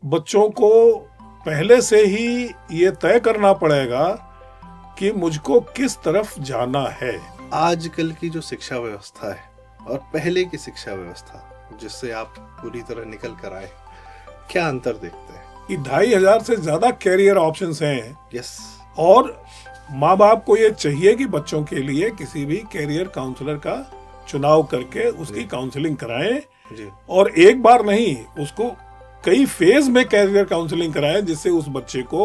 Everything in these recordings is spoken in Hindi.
बच्चों को पहले से ही ये तय करना पड़ेगा कि मुझको किस तरफ जाना है। आजकल की जो शिक्षा व्यवस्था है और पहले की शिक्षा व्यवस्था जिससे आप पूरी तरह निकल कर आए, क्या अंतर देखते हैं? कि 2500 से ज्यादा कैरियर ऑप्शंस हैं। यस। और माँ बाप को ये चाहिए कि बच्चों के लिए किसी भी कैरियर काउंसलर का चुनाव करके उसकी काउंसलिंग कराएं जी। और एक बार नहीं, उसको कई फेज में कैरियर काउंसलिंग कराएं जिससे उस बच्चे को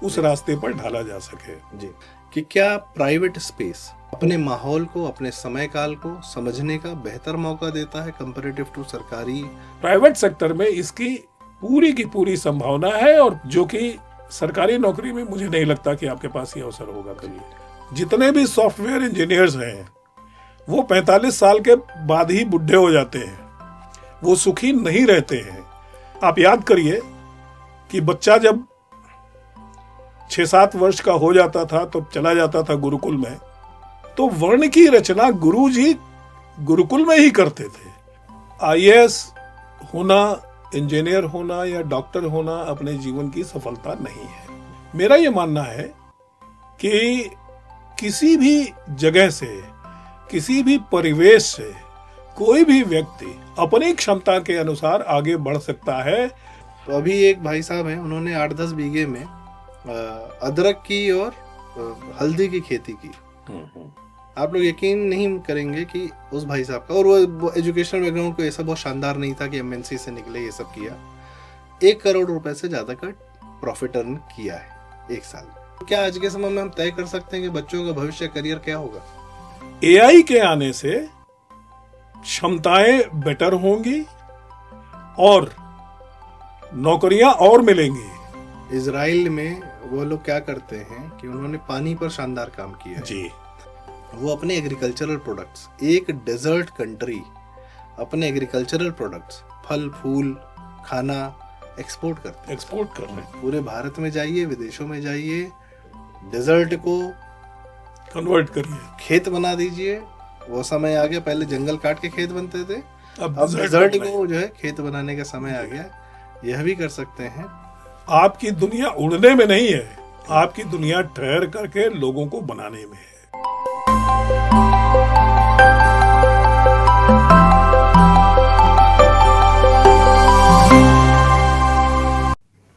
उस रास्ते पर ढाला जा सके। जी। कि क्या प्राइवेट स्पेस अपने माहौल को, अपने समय काल को समझने का बेहतर मौका देता है कंपैरेटिव टू सरकारी? प्राइवेट सेक्टर में इसकी पूरी की पूरी संभावना है, और जो कि सरकारी नौकरी में मुझे नहीं लगता कि आपके पास ये अवसर होगा कभी। जितने भी सॉफ्टवेयर इंजीनियर्स हैं वो 45 साल के बाद ही बुढ़े हो जाते हैं, वो सुखी नहीं रहते हैं। आप याद करिए कि बच्चा जब 6-7 वर्ष का हो जाता था तो चला जाता था गुरुकुल में, तो वर्ण की रचना गुरुजी गुरुकुल में ही करते थे। आईएएस होना, इंजीनियर होना या डॉक्टर होना अपने जीवन की सफलता नहीं है। मेरा ये मानना है कि किसी भी जगह से, किसी भी परिवेश से कोई भी व्यक्ति अपनी क्षमता के अनुसार आगे बढ़ सकता है। तो अभी एक भाई साहब हैं, उन्होंने 8-10 बीघे में अदरक की और हल्दी की खेती की। आप लोग यकीन नहीं करेंगे कि उस भाई साहब का, और वो एजुकेशनल बैकग्राउंड को ऐसा बहुत शानदार नहीं था कि एमएनसी से निकले, ये सब किया। 1 करोड़ रुपए से ज्यादा का प्रॉफिट अर्न किया है 1 साल में। क्या आज के समय में हम तय कर सकते हैं कि बच्चों का भविष्य करियर क्या होगा? एआई के आने से क्षमताएं बेटर होंगी और नौकरियां और मिलेंगी। इजराइल में वो लोग क्या करते हैं कि उन्होंने पानी पर शानदार काम किया है जी। वो अपने एग्रीकल्चरल प्रोडक्ट्स, एक डेजर्ट कंट्री अपने एग्रीकल्चरल प्रोडक्ट्स, फल फूल खाना एक्सपोर्ट करते कर रहे हैं। पूरे भारत में जाइए, विदेशों में जाइए, डेजर्ट को कन्वर्ट करिए, खेत बना दीजिए। वो समय आ गया, पहले जंगल काट के खेत बनते थे, अब डेजर्ट को जो है खेत बनाने का समय आ गया। यह भी कर सकते हैं। आपकी दुनिया उड़ने में नहीं है, आपकी दुनिया ठहर करके लोगों को बनाने में है।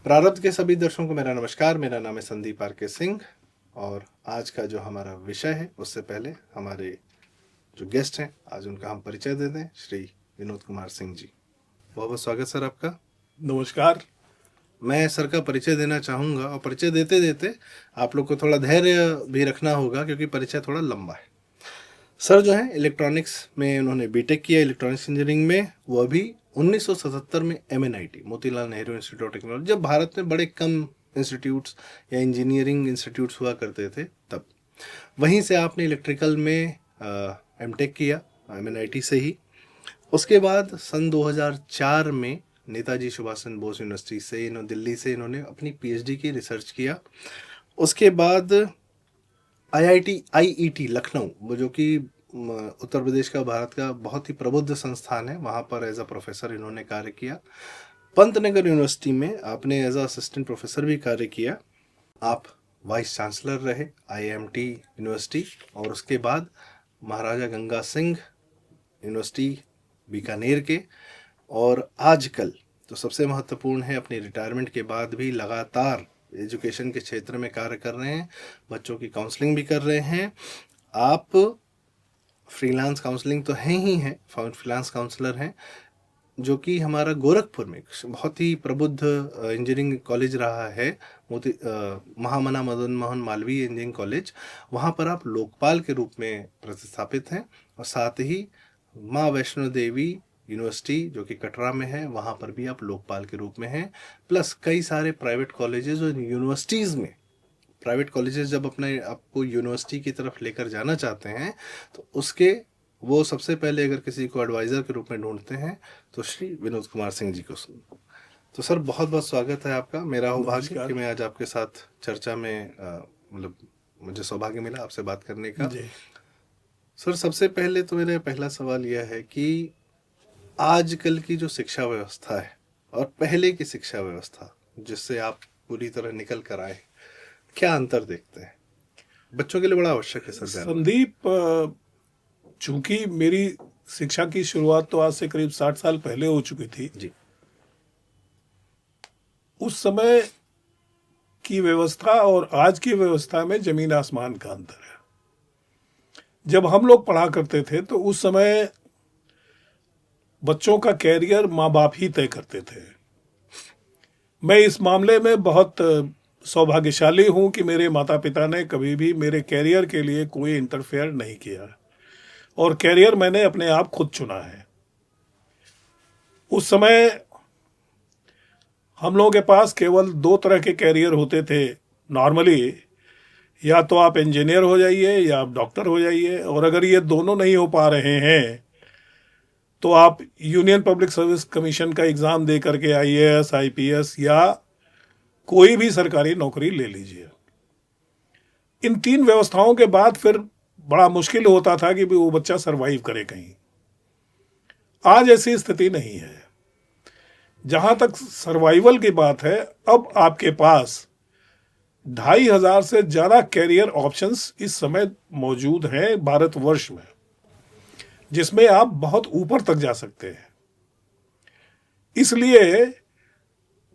प्रारब्ध के सभी दर्शकों को मेरा नमस्कार। मेरा नाम है संदीप आर.के. सिंह और आज का जो हमारा विषय है, उससे पहले हमारे जो गेस्ट हैं आज उनका हम परिचय दे दें। श्री विनोद कुमार सिंह जी, बहुत बहुत स्वागत सर आपका। नमस्कार। मैं सर का परिचय देना चाहूँगा और परिचय देते देते आप लोग को थोड़ा धैर्य भी रखना होगा क्योंकि परिचय थोड़ा लंबा है। सर जो है इलेक्ट्रॉनिक्स में उन्होंने बीटेक किया, इलेक्ट्रॉनिक्स इंजीनियरिंग में। वो अभी 1977 में MNIT, Motilal Nehru institute of technology, जब भारत में बड़े कम इंस्टीट्यूट्स या इंजीनियरिंग इंस्टीट्यूट्स हुआ करते थे तब, वहीं से आपने इलेक्ट्रिकल में एमटेक किया MNIT से ही। उसके बाद सन 2004 में नेताजी सुभाष चंद्र बोस यूनिवर्सिटी से दिल्ली से इन्होंने अपनी PhD की रिसर्च किया। उसके बाद IIT लखनऊ, वो जो कि उत्तर प्रदेश का, भारत का बहुत ही प्रबुद्ध संस्थान है, वहाँ पर एज अ प्रोफेसर इन्होंने कार्य किया। पंतनगर यूनिवर्सिटी में आपने एज अ असिस्टेंट प्रोफेसर भी कार्य किया। आप वाइस चांसलर रहे IIMT यूनिवर्सिटी, और उसके बाद महाराजा गंगा सिंह यूनिवर्सिटी बीकानेर के। और आजकल तो सबसे महत्वपूर्ण है, अपनी रिटायरमेंट के बाद भी लगातार एजुकेशन के क्षेत्र में कार्य कर रहे हैं, बच्चों की काउंसलिंग भी कर रहे हैं। आप फ्रीलांस काउंसलिंग तो हैं ही हैं, फ्रीलांस काउंसलर हैं, जो कि हमारा गोरखपुर में बहुत ही प्रबुद्ध इंजीनियरिंग कॉलेज रहा है, महामना मदन मोहन मालवीय इंजीनियरिंग कॉलेज। वहाँ पर आप लोकपाल के रूप में प्रतिस्थापित हैं, और साथ ही माँ वैष्णो देवी यूनिवर्सिटी जो कि कटरा में है, वहाँ पर भी आप लोकपाल के रूप में हैं। प्लस कई सारे प्राइवेट कॉलेजेस और यूनिवर्सिटीज़ में, प्राइवेट कॉलेजेस जब अपने आपको यूनिवर्सिटी की तरफ लेकर जाना चाहते हैं तो उसके वो सबसे पहले अगर किसी को एडवाइज़र के रूप में ढूंढते हैं तो श्री विनोद कुमार सिंह जी को। तो सर बहुत बहुत स्वागत है आपका। मेरा सौभाग्य कि मैं आज आपके साथ चर्चा में मतलब मुझे सौभाग्य मिला आपसे बात करने का। सर सबसे पहले तो मेरा पहला सवाल यह है कि आजकल की जो शिक्षा व्यवस्था है और पहले की शिक्षा व्यवस्था जिससे आप पूरी तरह निकल कर आए, क्या अंतर देखते हैं? बच्चों के लिए बड़ा आवश्यक है सर जानना। संदीप, चूंकि मेरी शिक्षा की शुरुआत तो आज से करीब 60 साल पहले हो चुकी थी। जी। उस समय की व्यवस्था और आज की व्यवस्था में जमीन आसमान का अंतर है। जब हम लोग पढ़ा करते थे तो उस समय बच्चों का कैरियर माँ बाप ही तय करते थे। मैं इस मामले में बहुत सौभाग्यशाली हूं कि मेरे माता पिता ने कभी भी मेरे कैरियर के लिए कोई इंटरफेयर नहीं किया और कैरियर मैंने अपने आप खुद चुना है। उस समय हम लोगों के पास केवल 2 तरह के कैरियर होते थे नॉर्मली, या तो आप इंजीनियर हो जाइए या आप डॉक्टर हो जाइए, और अगर ये दोनों नहीं हो पा रहे हैं तो आप यूनियन पब्लिक सर्विस कमीशन का एग्ज़ाम दे करके आईएएस, आईपीएस या कोई भी सरकारी नौकरी ले लीजिए। इन 3 व्यवस्थाओं के बाद फिर बड़ा मुश्किल होता था कि वो बच्चा सरवाइव करे कहीं। आज ऐसी स्थिति नहीं है। जहां तक सर्वाइवल की बात है, अब आपके पास 2500 से ज़्यादा कैरियर ऑप्शंस इस समय मौजूद हैं भारतवर्ष में, जिसमें आप बहुत ऊपर तक जा सकते हैं। इसलिए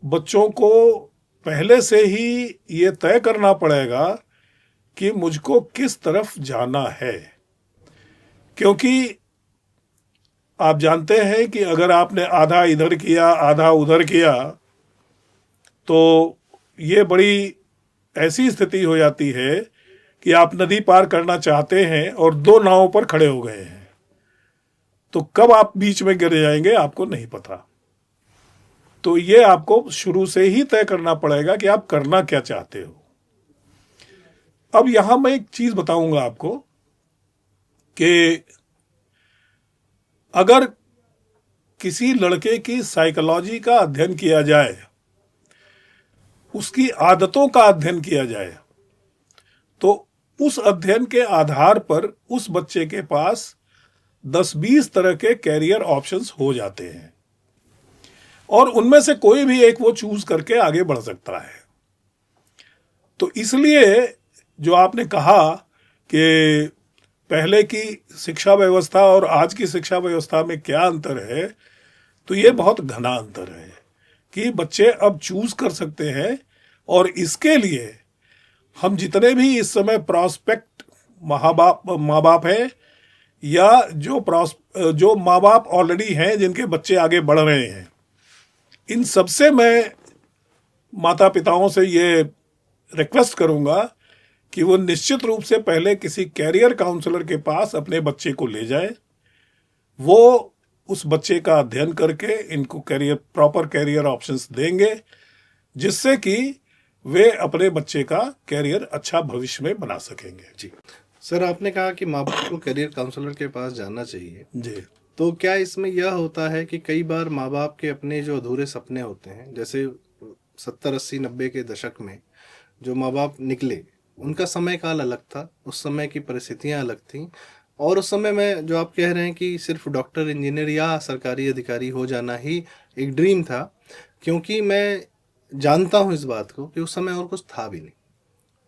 बच्चों को पहले से ही ये तय करना पड़ेगा कि मुझको किस तरफ जाना है, क्योंकि आप जानते हैं कि अगर आपने आधा इधर किया आधा उधर किया तो ये बड़ी ऐसी स्थिति हो जाती है कि आप नदी पार करना चाहते हैं और 2 नावों पर खड़े हो गए हैं, तो कब आप बीच में गिर जाएंगे आपको नहीं पता। तो ये आपको शुरू से ही तय करना पड़ेगा कि आप करना क्या चाहते हो। अब यहां मैं एक चीज बताऊंगा आपको कि अगर किसी लड़के की साइकोलॉजी का अध्ययन किया जाए, उसकी आदतों का अध्ययन किया जाए, तो उस अध्ययन के आधार पर उस बच्चे के पास 10-20 तरह के कैरियर ऑप्शंस हो जाते हैं और उनमें से कोई भी एक वो चूज करके आगे बढ़ सकता है। तो इसलिए जो आपने कहा कि पहले की शिक्षा व्यवस्था और आज की शिक्षा व्यवस्था में क्या अंतर है, तो ये बहुत घना अंतर है कि बच्चे अब चूज कर सकते हैं। और इसके लिए हम जितने भी इस समय प्रॉस्पेक्ट माँ बाप हैं या जो माँ बाप ऑलरेडी हैं जिनके बच्चे आगे बढ़ रहे हैं, इन सबसे मैं माता पिताओं से ये रिक्वेस्ट करूंगा कि वो निश्चित रूप से पहले किसी कैरियर काउंसलर के पास अपने बच्चे को ले जाए। वो उस बच्चे का अध्ययन करके इनको प्रॉपर कैरियर ऑप्शंस देंगे, जिससे कि वे अपने बच्चे का कैरियर अच्छा भविष्य में बना सकेंगे। जी सर, आपने कहा कि माँ बाप को करियर काउंसलर के पास जाना चाहिए। जी। तो क्या इसमें यह होता है कि कई बार माँ बाप के अपने जो अधूरे सपने होते हैं, जैसे 70, 80, 90 के दशक में जो माँ बाप निकले, उनका समय काल अलग था, उस समय की परिस्थितियाँ अलग थीं, और उस समय में जो आप कह रहे हैं कि सिर्फ डॉक्टर, इंजीनियर या सरकारी अधिकारी हो जाना ही एक ड्रीम था, क्योंकि मैं जानता हूँ इस बात को कि उस समय और कुछ था भी नहीं।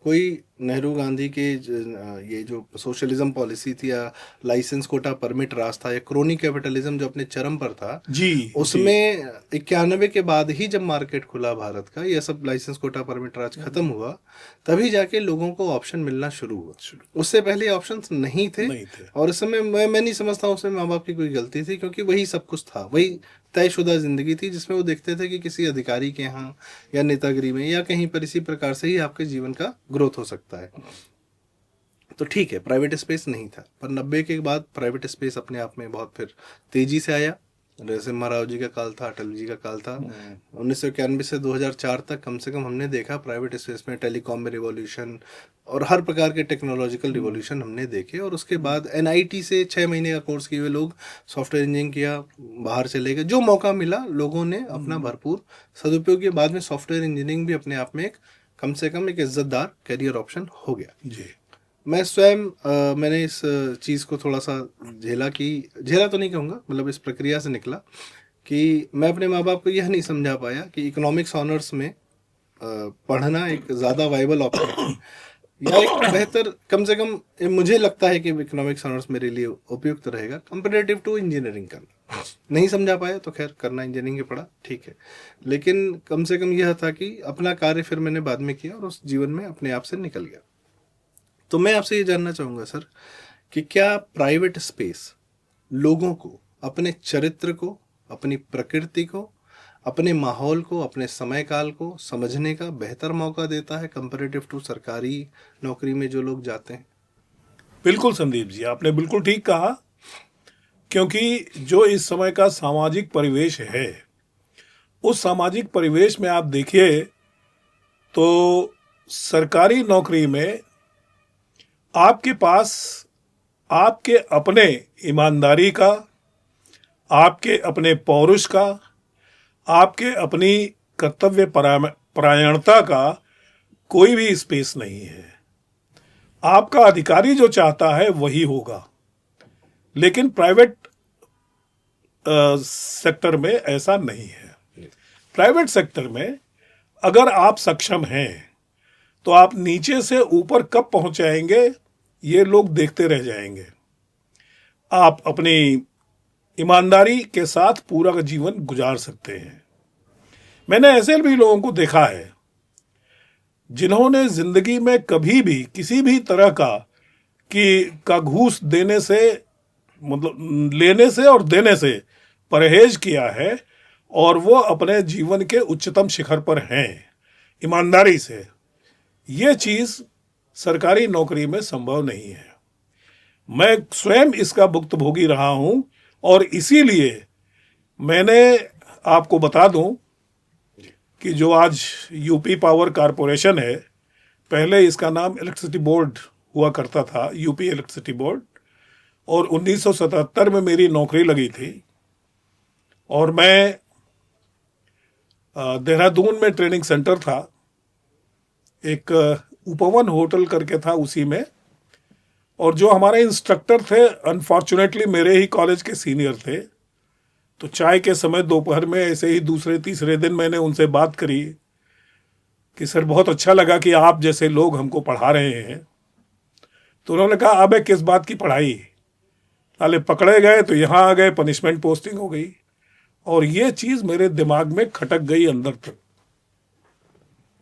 कोई नेहरू गांधी के ये जो सोशलिज्म पॉलिसी थी या लाइसेंस कोटा परमिट राज था या क्रोनी कैपिटलिज्म जो अपने चरम पर था, जी, उसमें 91 के बाद ही जब मार्केट खुला भारत का, यह सब लाइसेंस कोटा परमिट राज खत्म हुआ, तभी जाके लोगों को ऑप्शन मिलना शुरू हुआ। उससे पहले ऑप्शंस नहीं थे। और इस समय मैं नहीं समझता हूँ उसमें माँ बाप की कोई गलती थी, क्योंकि वही सब कुछ था, वही तयशुदा जिंदगी थी जिसमें वो देखते थे कि किसी अधिकारी के यहाँ या नेतागिरी में या कहीं पर इसी प्रकार से ही आपके जीवन का ग्रोथ हो सकता है। तो ठीक है, प्राइवेट स्पेस नहीं था, पर 90 के बाद प्राइवेट स्पेस अपने आप में बहुत फिर तेजी से आया। नरसिम्हा राव जी का काल था, अटल जी का काल था। 1991 से 2004 तक कम से कम हमने देखा प्राइवेट स्पेस में टेलीकॉम में रिवॉल्यूशन और हर प्रकार के टेक्नोलॉजिकल रिवॉल्यूशन हमने देखे। और उसके बाद NIT से 6 महीने का कोर्स किए हुए लोग सॉफ्टवेयर इंजीनियरिंग किया, बाहर चले गए। जो मौका मिला लोगों ने अपना भरपूर सदुपयोग किया। बाद में सॉफ्टवेयर इंजीनियरिंग भी अपने आप में एक कम से कम एक इज्जतदार करियर ऑप्शन हो गया। जी। मैं स्वयं मैंने इस चीज़ को थोड़ा सा झेला तो नहीं कहूँगा, मतलब इस प्रक्रिया से निकला कि मैं अपने माँ बाप को यह नहीं समझा पाया कि इकोनॉमिक्स ऑनर्स में पढ़ना एक ज़्यादा वाइबल ऑप्शन है, या एक बेहतर, कम से कम मुझे लगता है कि इकोनॉमिक्स ऑनर्स मेरे लिए उपयुक्त रहेगा कंपेरेटिव टू इंजीनियरिंग करना। नहीं समझा पाया तो खैर करना इंजीनियरिंग ही पड़ा, ठीक है, लेकिन कम से कम यह था कि अपना कार्य फिर मैंने बाद में किया और उस जीवन में अपने आप से निकल गया। तो मैं आपसे ये जानना चाहूँगा सर कि क्या प्राइवेट स्पेस लोगों को अपने चरित्र को, अपनी प्रकृति को, अपने माहौल को, अपने समय काल को समझने का बेहतर मौका देता है कंपैरेटिव टू सरकारी नौकरी में जो लोग जाते हैं? बिल्कुल संदीप जी, आपने बिल्कुल ठीक कहा, क्योंकि जो इस समय का सामाजिक परिवेश है, उस सामाजिक परिवेश में आप देखिए तो सरकारी नौकरी में आपके पास आपके अपने ईमानदारी का, आपके अपने पौरुष का, आपके अपनी कर्तव्य परायणता का कोई भी स्पेस नहीं है। आपका अधिकारी जो चाहता है वही होगा, लेकिन प्राइवेट सेक्टर में ऐसा नहीं है। प्राइवेट सेक्टर में अगर आप सक्षम हैं तो आप नीचे से ऊपर कब पहुंचाएंगे ये लोग देखते रह जाएंगे। आप अपनी ईमानदारी के साथ पूरा जीवन गुजार सकते हैं। मैंने ऐसे भी लोगों को देखा है जिन्होंने जिंदगी में कभी भी किसी भी तरह का घूस देने से, मतलब लेने से और देने से परहेज किया है, और वो अपने जीवन के उच्चतम शिखर पर हैं ईमानदारी से। ये चीज सरकारी नौकरी में संभव नहीं है। मैं स्वयं इसका भुक्तभोगी रहा हूं, और इसीलिए मैंने आपको बता दूं कि जो आज यूपी पावर कारपोरेशन है, पहले इसका नाम इलेक्ट्रिसिटी बोर्ड हुआ करता था, यूपी इलेक्ट्रिसिटी बोर्ड, और 1977 में मेरी नौकरी लगी थी, और मैं देहरादून में ट्रेनिंग सेंटर था, एक उपवन होटल करके था उसी में, और जो हमारे इंस्ट्रक्टर थे अनफॉर्चुनेटली मेरे ही कॉलेज के सीनियर थे। तो चाय के समय दोपहर में ऐसे ही दूसरे तीसरे दिन मैंने उनसे बात करी कि सर बहुत अच्छा लगा कि आप जैसे लोग हमको पढ़ा रहे हैं। तो उन्होंने कहा अबे किस बात की पढ़ाई, साले पकड़े गए तो यहाँ आ गए, पनिशमेंट पोस्टिंग हो गई। और ये चीज मेरे दिमाग में खटक गई अंदर तक।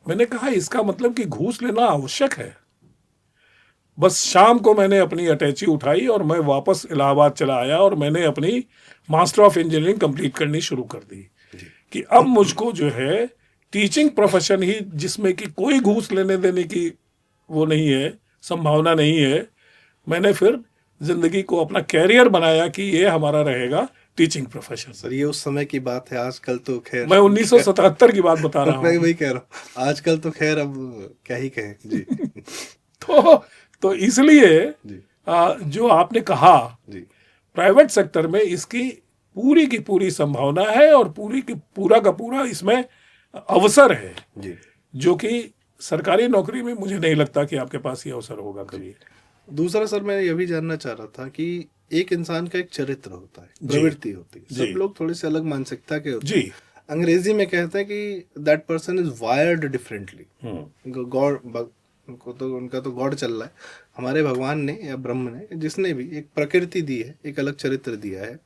मैंने कहा इसका मतलब कि घूस लेना आवश्यक है। बस शाम को मैंने अपनी अटैची उठाई और मैं वापस इलाहाबाद चला आया, और मैंने अपनी मास्टर ऑफ इंजीनियरिंग कंप्लीट करनी शुरू कर दी कि अब मुझको जो है टीचिंग प्रोफेशन ही, जिसमें कि कोई घूस लेने देने की वो नहीं है, संभावना नहीं है, मैंने फिर जिंदगी को अपना कैरियर बनाया कि ये हमारा रहेगा टीचिंग प्रोफेशन। सर ये उस समय की बात है, आजकल तो खैर मैं 1977 की बात बता रहा हूँ। मैं वही कह रहा हूँ, आजकल तो खैर अब क्या ही कहें जी। तो इसलिए जो आपने कहा जी, प्राइवेट सेक्टर में इसकी पूरी की पूरी संभावना है, और पूरा का पूरा इसमें अवसर है जी। जो कि सरकारी नौकरी में मुझे नहीं लगता कि आपके पास ये अवसर होगा कभी। दूसरा सर मैं ये भी जानना चाह रहा था कि एक इंसान का एक चरित्र होता है, प्रवृत्ति होती है, सब लोग थोड़ी सी अलग मानसिकता के होते हैं। अंग्रेजी में कहते हैं कि that person is wired differently. God उनका तो गॉड चल रहा है, हमारे भगवान ने या ब्रह्म ने, जिसने भी एक प्रकृति दी है, एक अलग चरित्र दिया है।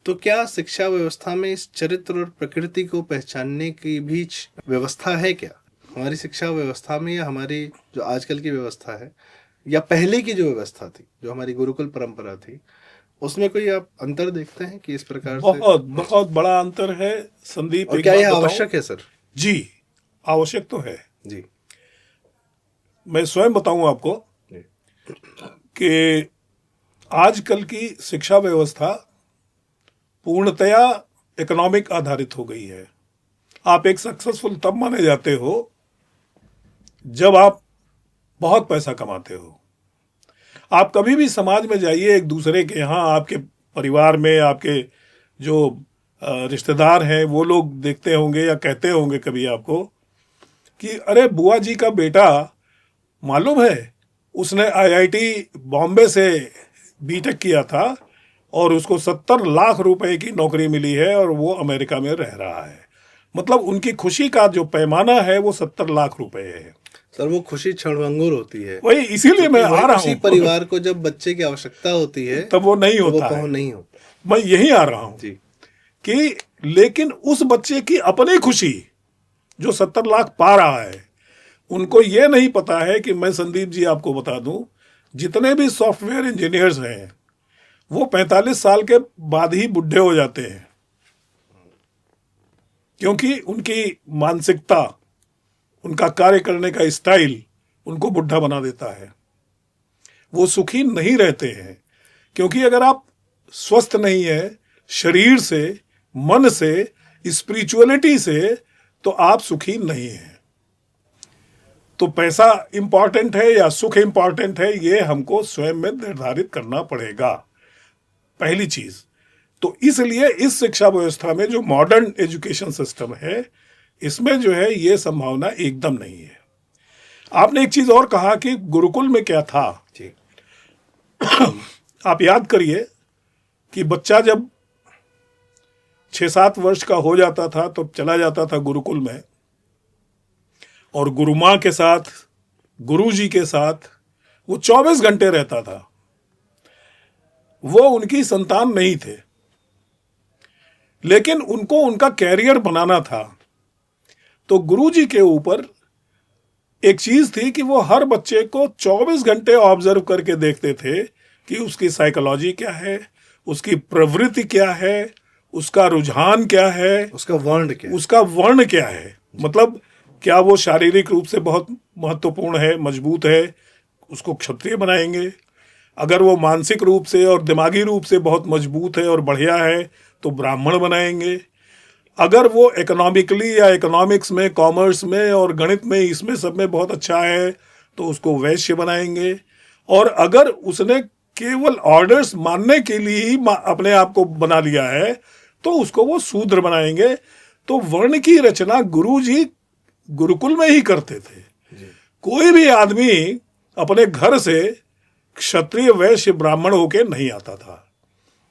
तो क्या शिक्षा व्यवस्था में इस चरित्र और प्रकृति को पहचानने की भी व्यवस्था है क्या हमारी शिक्षा व्यवस्था में, या हमारी जो आजकल की व्यवस्था है, या पहले की जो व्यवस्था थी, जो हमारी गुरुकुल परंपरा थी, उसमें कोई आप अंतर देखते हैं कि इस प्रकार से? बहुत बड़ा अंतर है संदीप। और क्या यह आवश्यक है सर? जी आवश्यक तो है जी। मैं स्वयं बताऊं आपको कि आजकल की शिक्षा व्यवस्था पूर्णतया इकोनॉमिक आधारित हो गई है। आप एक सक्सेसफुल तब माने जाते हो जब आप बहुत पैसा कमाते हो। आप कभी भी समाज में जाइए, एक दूसरे के यहाँ, आपके परिवार में आपके जो रिश्तेदार हैं वो लोग देखते होंगे या कहते होंगे कभी आपको कि अरे बुआ जी का बेटा मालूम है उसने आईआईटी बॉम्बे से बीटेक किया था और उसको 70 लाख रुपए की नौकरी मिली है और वो अमेरिका में रह रहा है। मतलब उनकी खुशी का जो पैमाना है वो 70 लाख रुपए है। सर वो खुशी क्षणभंगुर होती है, वही इसीलिए मैं क्योंकि आ रहा उसी हूँ। परिवार को जब बच्चे की आवश्यकता होती है तब वो नहीं तो वो होता है। पहुंच नहीं होता। मैं यही आ रहा हूँ जी कि लेकिन उस बच्चे की अपनी खुशी जो 70 लाख पा रहा है, उनको ये नहीं पता है कि मैं संदीप जी आपको बता दूं, जितने भी सॉफ्टवेयर इंजीनियर्स हैं वो 45 साल के बाद ही बुढ़े हो जाते हैं, क्योंकि उनकी मानसिकता, उनका कार्य करने का स्टाइल उनको बुढ़ा बना देता है। वो सुखी नहीं रहते हैं, क्योंकि अगर आप स्वस्थ नहीं है शरीर से, मन से, स्पिरिचुअलिटी से, तो आप सुखी नहीं हैं। तो पैसा इंपॉर्टेंट है या सुख इंपॉर्टेंट है, ये हमको स्वयं में निर्धारित करना पड़ेगा, पहली चीज। तो इसलिए इस शिक्षा व्यवस्था में जो मॉडर्न एजुकेशन सिस्टम है, इसमें जो है ये संभावना एकदम नहीं है। आपने एक चीज और कहा कि गुरुकुल में क्या था। जी आप याद करिए कि बच्चा जब 6-7 वर्ष का हो जाता था तो चला जाता था गुरुकुल में, और गुरु माँ के साथ, गुरु जी के साथ वो 24 घंटे रहता था। वो उनकी संतान नहीं थे, लेकिन उनको उनका कैरियर बनाना था। तो गुरु जी के ऊपर एक चीज थी कि वो हर बच्चे को 24 घंटे ऑब्जर्व करके देखते थे कि उसकी साइकोलॉजी क्या है, उसकी प्रवृत्ति क्या है, उसका रुझान क्या है, उसका वर्ण क्या है। मतलब क्या वो शारीरिक रूप से बहुत महत्वपूर्ण है, मजबूत है, उसको क्षत्रिय बनाएंगे। अगर वो मानसिक रूप से और दिमागी रूप से बहुत मजबूत है और बढ़िया है तो ब्राह्मण बनाएंगे। अगर वो इकोनॉमिकली या इकोनॉमिक्स में, कॉमर्स में और गणित में, इसमें सब में बहुत अच्छा है तो उसको वैश्य बनाएंगे। और अगर उसने केवल ऑर्डर्स मानने के लिए ही अपने आप को बना लिया है तो उसको वो शूद्र बनाएंगे। तो वर्ण की रचना गुरु जी गुरुकुल में ही करते थे। कोई भी आदमी अपने घर से क्षत्रिय, वैश्य, ब्राह्मण होके नहीं आता था।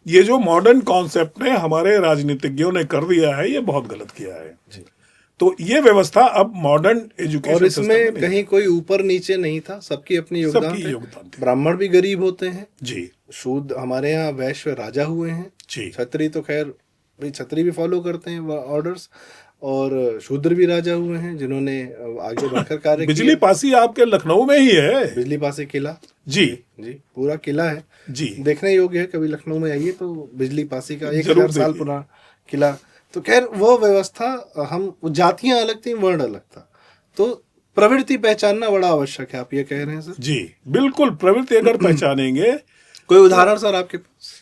ये जो मॉडर्न कॉन्सेप्ट ने हमारे राजनीतिज्ञों ने कर दिया है, ये बहुत गलत किया है। तो ये व्यवस्था अब मॉडर्न एजुकेशन, और इसमें कहीं कोई ऊपर नीचे नहीं था, सबकी अपनी योगदान थे। ब्राह्मण भी गरीब होते हैं जी, शूद्र हमारे यहाँ वैश्य राजा हुए हैं जी, क्षत्रिय तो खैर भाई क्षत्रिय भी फॉलो करते हैं ऑर्डर्स, और शूद्र भी राजा हुए हैं जिन्होंने आगे बढ़कर कार्य किया। बिजली पासी आपके लखनऊ में ही है। बिजली पासी किला जी जी, पूरा किला है जी, देखने योग्य है। कभी लखनऊ में आइए तो बिजली पासी का 1000 साल पुराना किला। तो खैर वो व्यवस्था, हम जातियां अलग थी, वर्ण अलग था, तो प्रवृत्ति पहचानना बड़ा आवश्यक है। आप ये कह रहे हैं सर? जी बिल्कुल, प्रवृत्ति अगर पहचानेंगे। कोई उदाहरण सर आपके पास?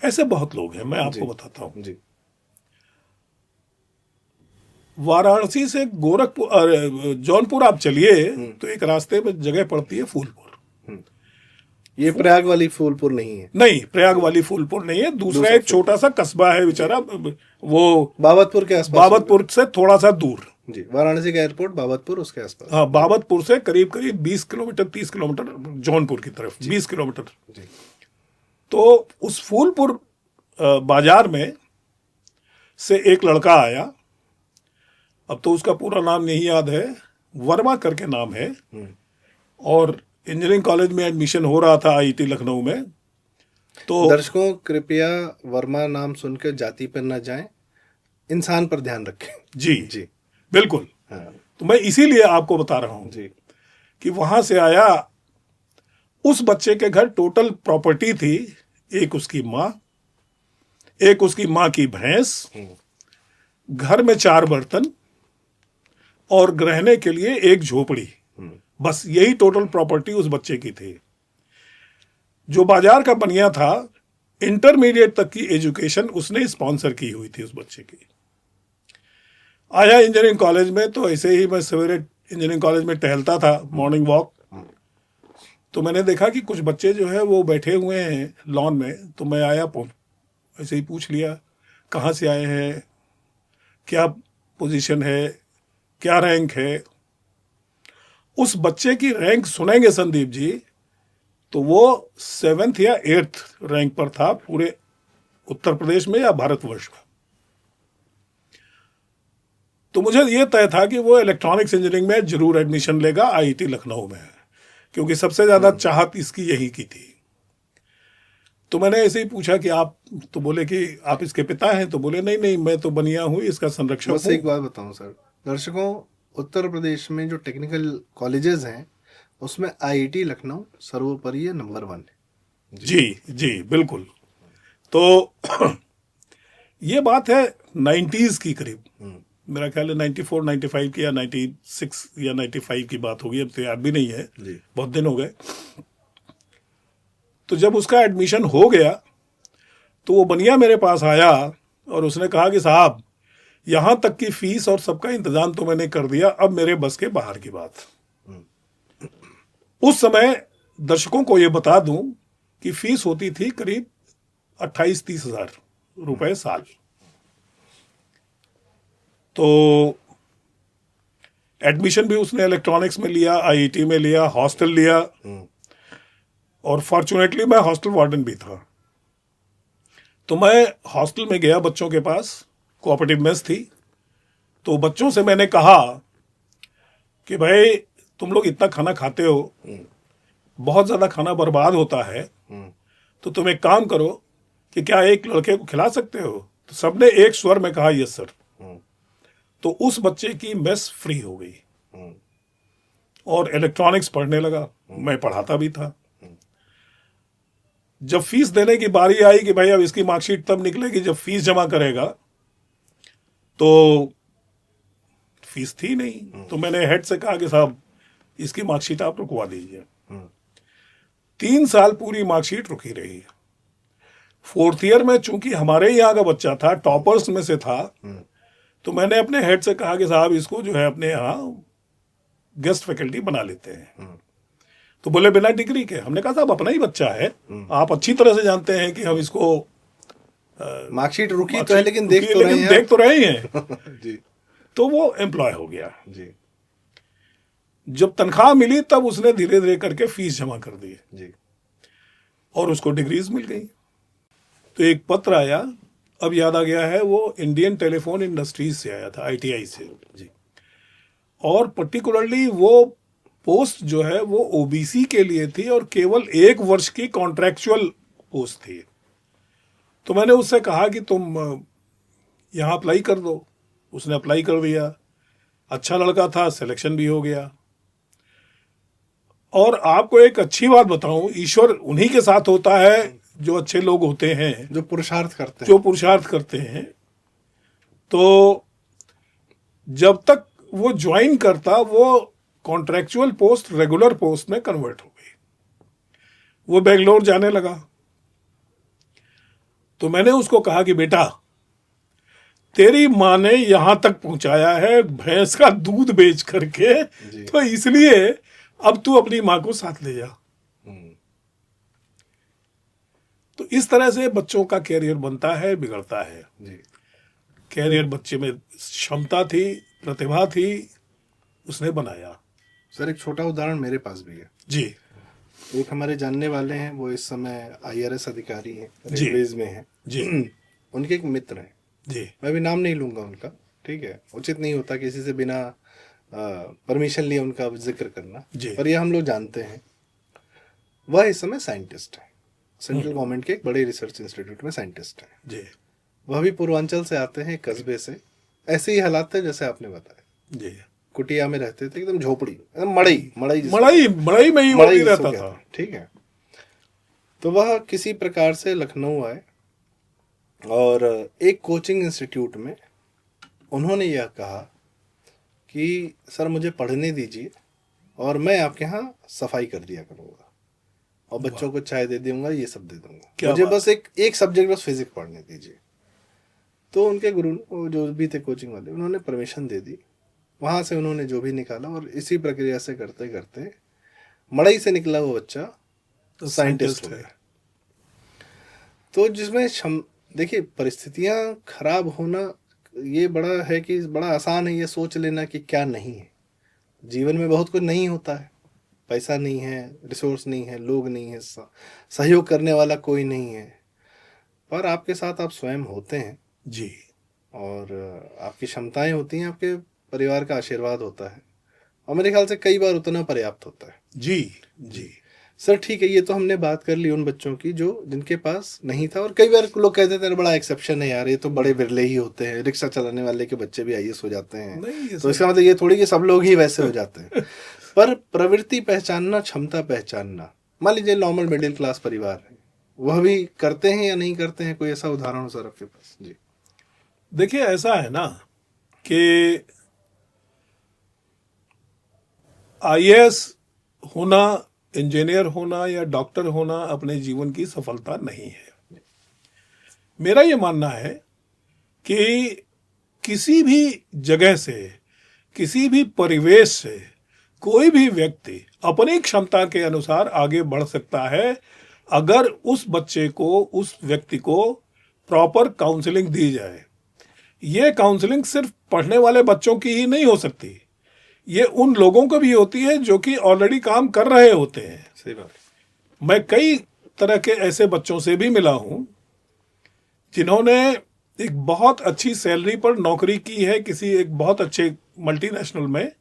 ऐसे बहुत लोग हैं, मैं आपको बताता हूँ जी। वाराणसी से गोरखपुर, जौनपुर आप चलिए तो एक रास्ते में जगह पड़ती है फूलपुर। ये प्रयाग वाली फूलपुर नहीं है? नहीं, प्रयाग वाली फूलपुर नहीं है, दूसरा एक छोटा सा कस्बा है बेचारा, वो बाबतपुर के आसपास, बाबतपुर से थोड़ा सा दूर जी। वाराणसी का एयरपोर्ट बाबतपुर, उसके आसपास। हाँ, बाबतपुर से करीब करीब 20 किलोमीटर 30 किलोमीटर जौनपुर की तरफ, 20 किलोमीटर जी। तो उस फूलपुर बाजार में से एक लड़का आया, अब तो उसका पूरा नाम नहीं याद है, वर्मा करके नाम है, और इंजीनियरिंग कॉलेज में एडमिशन हो रहा था आईटी लखनऊ में। तो दर्शकों कृपया वर्मा नाम सुनकर जाति पर न जाएं, इंसान पर ध्यान रखें। जी जी बिल्कुल। हाँ। तो मैं इसीलिए आपको बता रहा हूं जी कि वहां से आया। उस बच्चे के घर टोटल प्रॉपर्टी थी, एक उसकी माँ, एक उसकी माँ की भैंस, घर में 4 बर्तन और रहने के लिए एक झोपड़ी, बस यही टोटल प्रॉपर्टी उस बच्चे की थी। जो बाजार का बनिया था, इंटरमीडिएट तक की एजुकेशन उसने स्पॉन्सर की हुई थी उस बच्चे की। आया इंजीनियरिंग कॉलेज में, तो ऐसे ही मैं सवेरे इंजीनियरिंग कॉलेज में टहलता था, मॉर्निंग वॉक, तो मैंने देखा कि कुछ बच्चे जो है वो बैठे हुए हैं लॉन में। तो मैं आया, ऐसे ही पूछ लिया कहाँ से आए हैं, क्या पोजीशन है, क्या रैंक है। उस बच्चे की रैंक सुनेंगे संदीप जी, तो वो 7th या 8th रैंक पर था पूरे उत्तर प्रदेश में या भारतवर्ष में। तो मुझे ये तय था कि वो इलेक्ट्रॉनिक्स इंजीनियरिंग में जरूर एडमिशन लेगा आईआईटी लखनऊ में, क्योंकि सबसे ज्यादा चाहत इसकी यही की थी। तो मैंने ऐसे ही पूछा कि आप, तो बोले कि आप इसके पिता हैं, तो बोले नहीं नहीं मैं तो बनिया हूँ, इसका संरक्षक बस हूँ। एक बात बताऊं सर दर्शकों, उत्तर प्रदेश में जो टेक्निकल कॉलेजेस हैं उसमें आईआईटी लखनऊ सर्वोपरि नंबर 1 है। जी जी बिल्कुल। तो ये बात है 90s की करीब, मेरा ख्याल है 94 95 की या 96 या 95 की बात होगी, अब तो याद भी नहीं है, जी। बहुत दिन हो गए। तो जब उसका एडमिशन हो गया तो वो बनिया मेरे पास आया और उसने कहा कि साहब यहां तक की फीस और सबका इंतजाम तो मैंने कर दिया, अब मेरे बस के बाहर की बात। उस समय दर्शकों को ये बता दूं कि फीस होती थी करीब 28-30 हजार रुपए साल। तो एडमिशन भी उसने इलेक्ट्रॉनिक्स में लिया, आईआईटी में लिया, हॉस्टल लिया, और फॉर्चुनेटली मैं हॉस्टल वार्डन भी था। तो मैं हॉस्टल में गया बच्चों के पास, कोऑपरेटिव मेस थी। तो बच्चों से मैंने कहा कि भाई तुम लोग इतना खाना खाते हो, बहुत ज़्यादा खाना बर्बाद होता है, तो तुम एक काम करो कि क्या एक लड़के को खिला सकते हो? तो सबने एक स्वर में कहा यस सर। तो उस बच्चे की मेस फ्री हो गई और इलेक्ट्रॉनिक्स पढ़ने लगा, मैं पढ़ाता भी था। जब फीस देने की बारी आई कि भाई अब इसकी मार्कशीट तब निकलेगी जब फीस जमा करेगा, तो फीस थी नहीं। तो मैंने हेड से कहा कि साहब इसकी मार्कशीट आप रुकवा दीजिए। 3 साल पूरी मार्कशीट रुकी रही। 4th ईयर में चूंकि हमारे यहाँ का बच्चा था, टॉपर्स में से था, तो मैंने अपने हेड से कहा कि साहब इसको जो है अपने यहाँ गेस्ट फैकल्टी बना लेते हैं। तो बोले बिना डिग्री के? हमने कहा साहब अपना ही बच्चा है, आप अच्छी तरह से जानते हैं कि हम इसको मार्कशीट रुकी तो है लेकिन देख तो रहे हैं, देख तो रहे ही हैं। जी। तो वो एम्प्लॉय हो गया जी। जब तनख्वाह मिली तब उसने धीरे धीरे करके फीस जमा कर दी जी। और उसको डिग्रीज मिल गई। तो एक पत्र आया, अब याद आ गया है, वो इंडियन टेलीफोन इंडस्ट्रीज से आया था, आईटीआई से जी। और पर्टिकुलरली वो पोस्ट जो है वो ओबीसी के लिए थी और केवल 1 वर्ष की कॉन्ट्रैक्चुअल पोस्ट थी। तो मैंने उससे कहा कि तुम यहाँ अप्लाई कर दो। उसने अप्लाई कर दिया, अच्छा लड़का था, सिलेक्शन भी हो गया। और आपको एक अच्छी बात बताऊं, ईश्वर उन्हीं के साथ होता है जो अच्छे लोग होते हैं, जो पुरुषार्थ करते हैं। तो जब तक वो ज्वाइन करता, वो कॉन्ट्रैक्चुअल पोस्ट रेगुलर पोस्ट में कन्वर्ट हो गई। वो बेंगलोर जाने लगा। तो मैंने उसको कहा कि बेटा तेरी माँ ने यहां तक पहुंचाया है भैंस का दूध बेच करके, तो इसलिए अब तू अपनी माँ को साथ ले जा। तो इस तरह से बच्चों का कैरियर बनता है, बिगड़ता है जी। कैरियर बच्चे में क्षमता थी, प्रतिभा थी, उसने बनाया। सर एक छोटा उदाहरण मेरे पास भी है जी। एक हमारे जानने वाले हैं, वो इस समय आईआरएस अधिकारी हैं, रेलवेज में हैं जी। उनके एक मित्र हैं जी, मैं भी नाम नहीं लूंगा उनका, ठीक है, उचित नहीं होता किसी से बिना परमिशन लिए उनका जिक्र करना, पर ये हम लोग जानते हैं। वह इस समय साइंटिस्ट है, सेंट्रल गवर्नमेंट के एक बड़े रिसर्च इंस्टीट्यूट में साइंटिस्ट है जी। वह भी पूर्वांचल से आते हैं, कस्बे से। ऐसे ही हालात थे जैसे आपने बताया जी। कुटिया में रहते थे, एकदम झोपड़ी, मड़ई में ही रहता था, ठीक है। तो वह किसी प्रकार से लखनऊ आए और एक कोचिंग इंस्टीट्यूट में उन्होंने यह कहा कि सर मुझे पढ़ने दीजिए और मैं आपके यहाँ सफाई कर दिया करूँगा और बच्चों को चाय दे दूंगा, ये सब दे दूंगा, मुझे बस एक सब्जेक्ट बस फिजिक्स पढ़ने दीजिए। तो उनके गुरु जो भी थे कोचिंग वाले, उन्होंने परमिशन दे दी। वहाँ से उन्होंने जो भी निकाला और इसी प्रक्रिया से करते करते मड़ई से निकला वो बच्चा तो साइंटिस्ट हो गया। तो जिसमें देखिए परिस्थितियाँ खराब होना ये बड़ा है कि बड़ा आसान है ये सोच लेना कि क्या नहीं है, जीवन में बहुत कुछ नहीं होता है, पैसा नहीं है, रिसोर्स नहीं है, लोग नहीं है, सहयोग करने वाला कोई नहीं है, पर आपके साथ आप स्वयं होते हैं जी। और आपकी क्षमताएं होती हैं, आपके परिवार का आशीर्वाद होता है, और मेरे ख्याल से कई बार उतना पर्याप्त होता है। जी। जी। सर ठीक है, ये तो हमने बात कर ली उन बच्चों की जो जिनके पास नहीं था, और कई बार लोग कहते थे बड़ा एक्सेप्शन है यार, ये तो बड़े बिरले ही होते हैं, रिक्शा चलाने वाले के बच्चे भी आईएएस हो जाते हैं, नहीं, ये तो इसका मतलब ये थोड़ी कि सब लोग ही वैसे हो जाते हैं। पर प्रवृत्ति पहचानना, क्षमता पहचानना, मान लीजिए नॉर्मल मिडिल क्लास परिवार है, वह भी करते हैं या नहीं करते हैं? कोई ऐसा उदाहरण हो सर आपके पास? जी। देखिए, ऐसा है ना कि आईएएस होना, इंजीनियर होना या डॉक्टर होना अपने जीवन की सफलता नहीं है। मेरा ये मानना है कि किसी भी जगह से, किसी भी परिवेश से कोई भी व्यक्ति अपनी क्षमता के अनुसार आगे बढ़ सकता है, अगर उस बच्चे को, उस व्यक्ति को प्रॉपर काउंसलिंग दी जाए। ये काउंसलिंग सिर्फ पढ़ने वाले बच्चों की ही नहीं हो सकती, ये उन लोगों को भी होती है जो कि ऑलरेडी काम कर रहे होते हैं। सही बात। मैं कई तरह के ऐसे बच्चों से भी मिला हूं जिन्होंने एक बहुत अच्छी सैलरी पर नौकरी की है किसी एक बहुत अच्छे मल्टीनेशनल में।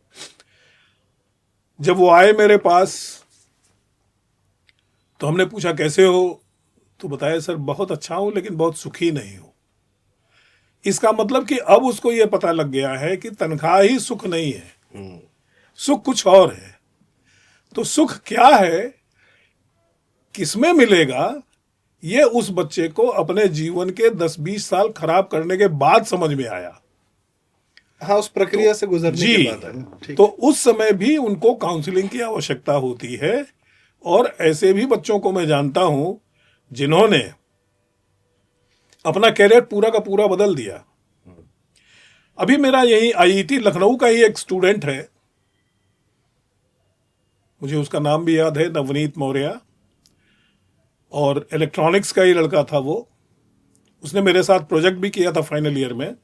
जब वो आए मेरे पास तो हमने पूछा कैसे हो, तो बताया सर बहुत अच्छा हूं लेकिन बहुत सुखी नहीं हूं। इसका मतलब कि अब उसको ये पता लग गया है कि तनख्वाह ही सुख नहीं है, सुख कुछ और है। तो सुख क्या है, किसमें मिलेगा, ये उस बच्चे को अपने जीवन के 10-20 साल खराब करने के बाद समझ में आया। हाँ, उस प्रक्रिया से गुजरने के बाद आया। ठीक। तो उस समय भी उनको काउंसलिंग की आवश्यकता होती है, और ऐसे भी बच्चों को मैं जानता हूं जिन्होंने अपना कैरियर पूरा का पूरा बदल दिया। अभी मेरा यही आईआईटी लखनऊ का ही एक स्टूडेंट है, मुझे उसका नाम भी याद है, नवनीत मौर्य, और इलेक्ट्रॉनिक्स का ही लड़का था वो। उसने मेरे साथ प्रोजेक्ट भी किया था फाइनल ईयर में,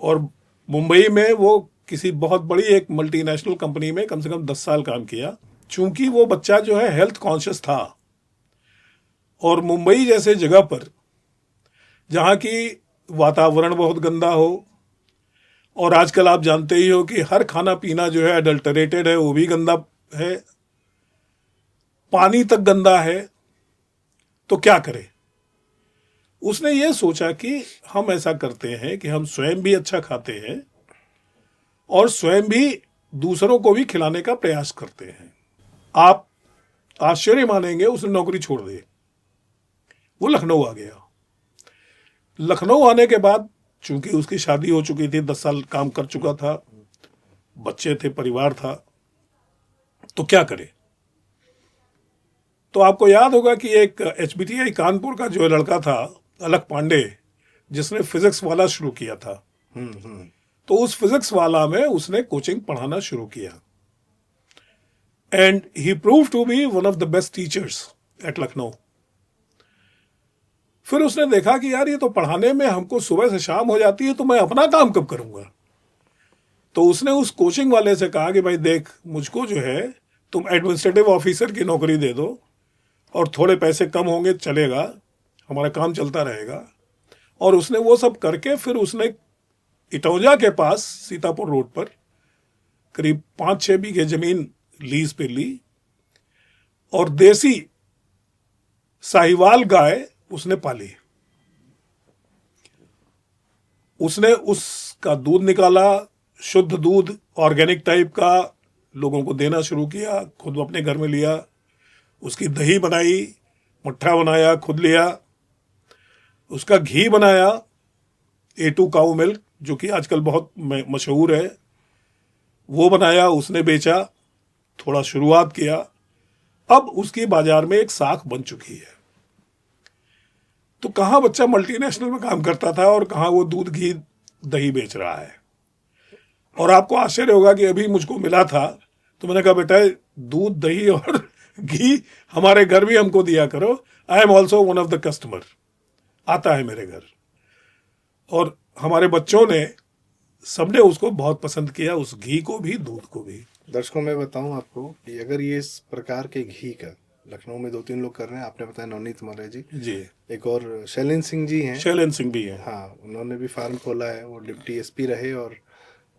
और मुंबई में वो किसी बहुत बड़ी एक मल्टीनेशनल कंपनी में कम से कम 10 साल काम किया। चूंकि वो बच्चा जो है हेल्थ कॉन्शियस था, और मुंबई जैसे जगह पर जहाँ की वातावरण बहुत गंदा हो, और आजकल आप जानते ही हो कि हर खाना पीना जो है अडल्टरेटेड है, वो भी गंदा है, पानी तक गंदा है, तो क्या करें। उसने ये सोचा कि हम ऐसा करते हैं कि हम स्वयं भी अच्छा खाते हैं और स्वयं भी दूसरों को भी खिलाने का प्रयास करते हैं। आप आश्चर्य मानेंगे, उसने नौकरी छोड़ दी, वो लखनऊ आ गया। लखनऊ आने के बाद चूंकि उसकी शादी हो चुकी थी, 10 साल काम कर चुका था, बच्चे थे, परिवार था, तो क्या करे। तो आपको याद होगा कि एक एचबीटीआई कानपुर का जो लड़का था, अलक पांडे, जिसने फिजिक्स वाला शुरू किया था, तो उस फिजिक्स वाला में उसने कोचिंग पढ़ाना शुरू किया, and he prove to be one of the best teachers at Lucknow. फिर उसने देखा कि यार ये तो पढ़ाने में हमको सुबह से शाम हो जाती है, तो मैं अपना काम कब करूंगा। तो उसने उस कोचिंग वाले से कहा कि भाई देख, मुझको जो है तुम एडमिनिस्ट्रेटिव ऑफिसर की नौकरी दे दो, और थोड़े पैसे कम होंगे चलेगा, हमारा काम चलता रहेगा। और उसने वो सब करके फिर उसने इटौजा के पास सीतापुर रोड पर करीब 5-6 बीघे जमीन लीज पे ली, और देसी साहिवाल गाय उसने पाली। उसने उसका दूध निकाला, शुद्ध दूध, ऑर्गेनिक टाइप का, लोगों को देना शुरू किया, खुद अपने घर में लिया, उसकी दही बनाई, मट्ठा बनाया, खुद लिया, उसका घी बनाया, A2 काऊ मिल्क जो कि आजकल बहुत मशहूर है, वो बनाया, उसने बेचा, थोड़ा शुरुआत किया। अब उसकी बाजार में एक साख बन चुकी है। तो कहाँ बच्चा मल्टीनेशनल में काम करता था और कहाँ वो दूध घी दही बेच रहा है। और आपको आश्चर्य होगा कि अभी मुझको मिला था, तो मैंने कहा बेटा दूध दही और घी हमारे घर भी हमको दिया करो, I am also one of the customer, आता है मेरे घर। और हमारे बच्चों ने सबने उसको बहुत पसंद किया, उस घी को भी, दूध को भी। दर्शकों में बताऊं आपको कि अगर ये इस प्रकार के घी का लखनऊ में 2-3 लोग कर रहे हैं, आपने बताया नवनीत मौर्य जी, जी, एक और शैलेंद्र सिंह जी हैं, शैलेंद्र सिंह भी है। हाँ उन्होंने भी फार्म खोला है, वो डिप्टी एसपी रहे, और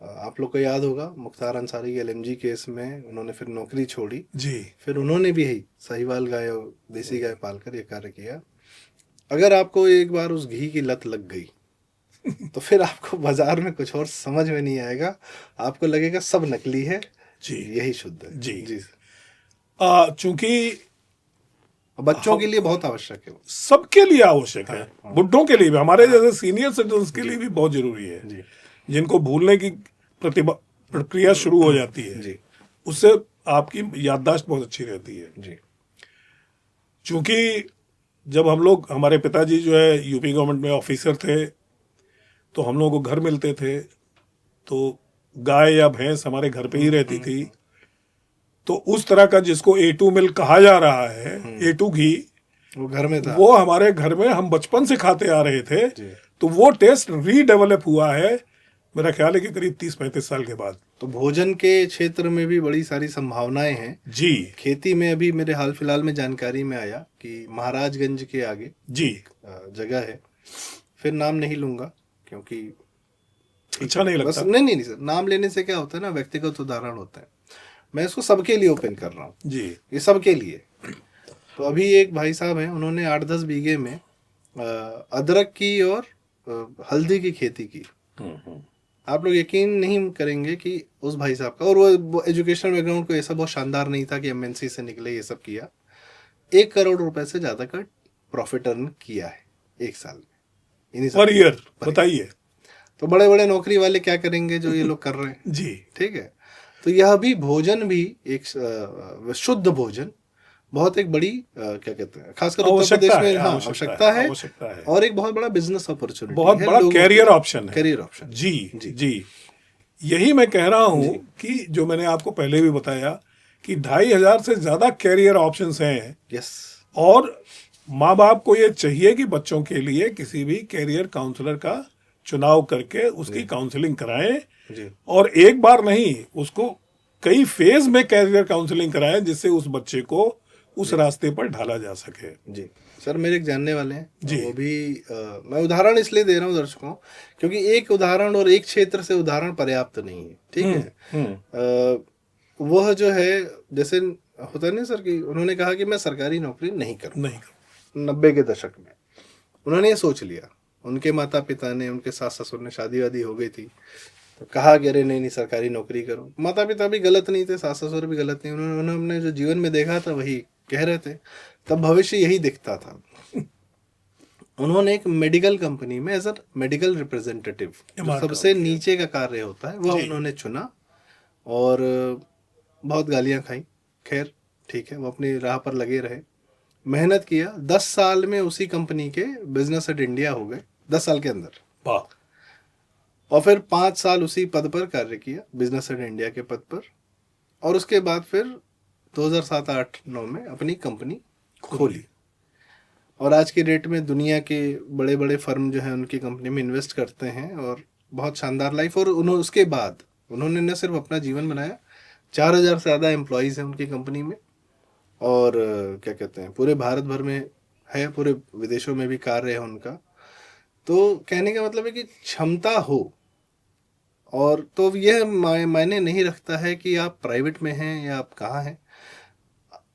आप लोग को याद होगा मुख्तार अंसारी के एलएमजी केस में उन्होंने फिर नौकरी छोड़ी, जी, फिर उन्होंने भी यही साहिवाल गाय और देसी गाय पालकर ये कार्य किया। अगर आपको एक बार उस घी की लत लग गई तो फिर आपको बाजार में कुछ और समझ में नहीं आएगा, आपको लगेगा सब नकली है, जी, यही शुद्ध है। जी। जी चूंकि बच्चों के लिए बहुत आवश्यक है वो। सबके लिए आवश्यक है, बुड्ढों के लिए भी, हमारे जैसे सीनियर सिटीजन के लिए भी बहुत जरूरी है, जी जिनको भूलने की प्रक्रिया शुरू हो जाती है, जी उससे आपकी याददाश्त बहुत अच्छी रहती है। जी चूंकि जब हम लोग, हमारे पिताजी जो है यूपी गवर्नमेंट में ऑफिसर थे, तो हम लोगों को घर मिलते थे, तो गाय या भैंस हमारे घर पे ही रहती थी। तो उस तरह का जिसको A2 मिल्क कहा जा रहा है, A2 घी, वो घर में था। वो हमारे घर में हम बचपन से खाते आ रहे थे। जी। तो वो टेस्ट रीडेवलप हुआ है, मेरा ख्याल है कि करीब 30-35 साल के बाद। तो भोजन के क्षेत्र में भी बड़ी सारी संभावनाएं हैं। जी खेती में अभी मेरे हाल फिलहाल में जानकारी में आया कि महाराजगंज के आगे जी, जगह है, फिर नाम नहीं लूंगा क्योंकि अच्छा नहीं बस लगता। नहीं सर, नाम लेने से क्या होता है ना, व्यक्तिगत उदाहरण होता है। मैं इसको सबके लिए ओपन कर रहा हूँ, जी, ये सबके लिए। तो अभी एक भाई साहब हैं, उन्होंने 8-10 बीघे में अदरक की और हल्दी की खेती की। आप लोग यकीन नहीं करेंगे कि उस भाई साहब का, और वो एजुकेशनल बैकग्राउंड को ऐसा बहुत शानदार नहीं था कि एमएनसी से निकले, ये सब किया। 1 करोड़ रुपए से ज्यादा का प्रॉफिट अर्न किया है 1 साल में, इन्हीं सब पर ईयर, बताइए। तो बड़े बड़े नौकरी वाले क्या करेंगे जो ये लोग कर रहे हैं। जी, ठीक है, तो यह भी भोजन भी एक शुद्ध भोजन बहुत एक बड़ी क्या कहते हैं, खासकर उत्तर प्रदेश में, हाँ आवश्यकता है, और एक बहुत बड़ा बिजनेस अपॉर्चुनिटी, बहुत बड़ा कैरियर ऑप्शन है, कैरियर ऑप्शन। जी जी, यही मैं कह रहा हूँ कि जो मैंने आपको पहले भी बताया कि 2500 से ज्यादा कैरियर ऑप्शंस हैं। यस, और माँ बाप को ये चाहिए कि बच्चों के लिए किसी भी कैरियर काउंसलर का चुनाव करके उसकी काउंसलिंग कराएं, जी, और एक बार नहीं, उसको कई फेज में कैरियर काउंसलिंग कराएं, जिससे उस बच्चे को उस रास्ते पर ढाला जा सके। जी सर, मेरे एक जानने वाले हैं जी, वो भी मैं उदाहरण इसलिए दे रहा हूँ दर्शकों, क्योंकि एक उदाहरण और एक क्षेत्र से उदाहरण पर्याप्त नहीं है। ठीक है, वह जो है, जैसे होता है ना सर, कि उन्होंने कहा कि मैं सरकारी नौकरी नहीं करूँ। 90 के दशक में उन्होंने ये सोच लिया, उनके माता पिता ने, उनके सास ससुर ने, शादी वादी हो गई थी, तो कहा कि अरे नहीं सरकारी नौकरी करो। माता पिता भी गलत नहीं थे, सास ससुर भी गलत नहीं, उन्होंने जो जीवन में देखा था वही कह रहे थे, तब भविष्य यही दिखता था। उन्होंने एक मेडिकल कंपनी में एज अ मेडिकल रिप्रेजेंटेटिव, सबसे नीचे का कार्य होता है, वह उन्होंने चुना, और बहुत गालियां खाई। खैर ठीक है, वो अपनी राह पर लगे रहे, मेहनत किया। 10 साल में उसी कंपनी के बिजनेस एट इंडिया हो गए, 10 साल के अंदर। वाह। और फिर 5 साल उसी पद पर कार्य किया, बिजनेस एट इंडिया के पद पर, और उसके बाद फिर 2007-8-9 में अपनी कंपनी खोली। और आज की डेट में दुनिया के बड़े बड़े फर्म जो हैं उनकी कंपनी में इन्वेस्ट करते हैं, और बहुत शानदार लाइफ। और उसके बाद उन्होंने न सिर्फ अपना जीवन बनाया, 4000 से ज़्यादा एम्प्लॉयज़ हैं उनकी कंपनी में, और क्या कहते हैं, पूरे भारत भर में है, पूरे विदेशों में भी कार्य है उनका। तो कहने का मतलब है कि क्षमता हो, और तो यह मायने नहीं रखता है कि आप प्राइवेट में हैं या आप कहाँ हैं,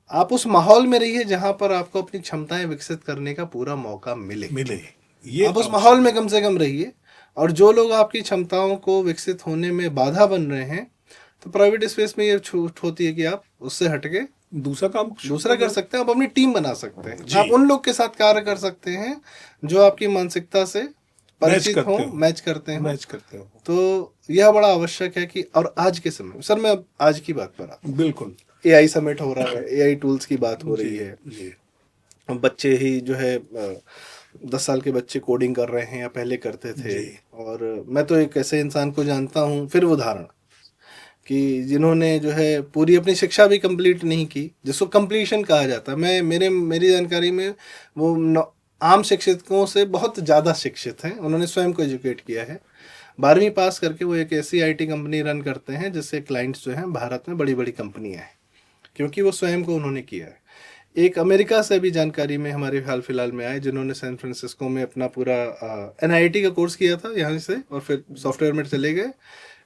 आप उस माहौल में रहिए जहां पर आपको अपनी क्षमताएं विकसित करने का पूरा मौका मिले। ये आप उस माहौल में कम से कम रहिए, और जो लोग आपकी क्षमताओं को विकसित होने में बाधा बन रहे हैं, तो प्राइवेट स्पेस में ये छूट होती है कि आप उससे हटके दूसरा कर सकते हैं, आप अपनी टीम बना सकते हैं, आप उन लोग के साथ कार्य कर सकते हैं जो आपकी मानसिकता से परिचित हो, मैच करते हैं। तो यह बड़ा आवश्यक है कि, और आज के समय सर, मैं अब आज की बात पर आता हूं। बिल्कुल, AI समिट हो रहा है, AI टूल्स की बात हो रही है। बच्चे ही जो है 10 साल के बच्चे कोडिंग कर रहे हैं, या पहले करते थे। और मैं तो एक ऐसे इंसान को जानता हूँ, फिर उदाहरण, कि जिन्होंने जो है पूरी अपनी शिक्षा भी कंप्लीट नहीं की, जिसको कंप्लीशन कहा जाता है। मेरी जानकारी में वो आम शिक्षितों से बहुत ज़्यादा शिक्षित हैं, उन्होंने स्वयं को एजुकेट किया है, 12वीं पास करके वो एक ऐसी आईटी कंपनी रन करते हैं जिससे क्लाइंट्स जो हैं भारत में बड़ी बड़ी कंपनियां हैं, क्योंकि वो स्वयं को उन्होंने किया है। एक अमेरिका से भी जानकारी में हमारे हाल फिलहाल में आए, जिन्होंने सैन फ्रांसिस्को में अपना पूरा एनआईटी का कोर्स किया था यहाँ से, और फिर सॉफ्टवेयर में चले गए,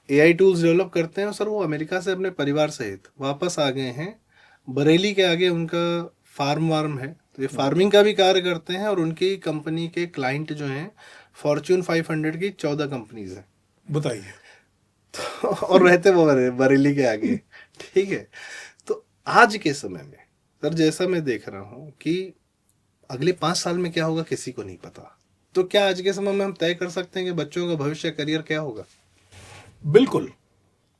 एआई टूल्स डेवलप करते हैं, और सर वो अमेरिका से अपने परिवार सहित वापस आ गए हैं। बरेली के आगे उनका फार्म है, तो ये फार्मिंग का भी कार्य करते हैं, और उनकी कंपनी के क्लाइंट जो हैं फॉर्च्यून 500 की 14 कंपनीज हैं। बताइए। और रहते वो बरेली के आगे। ठीक है, तो आज के समय में सर जैसा मैं देख रहा हूँ कि अगले 5 साल में क्या होगा किसी को नहीं पता, तो क्या आज के समय में हम तय कर सकते हैं कि बच्चों का भविष्य करियर क्या होगा? बिल्कुल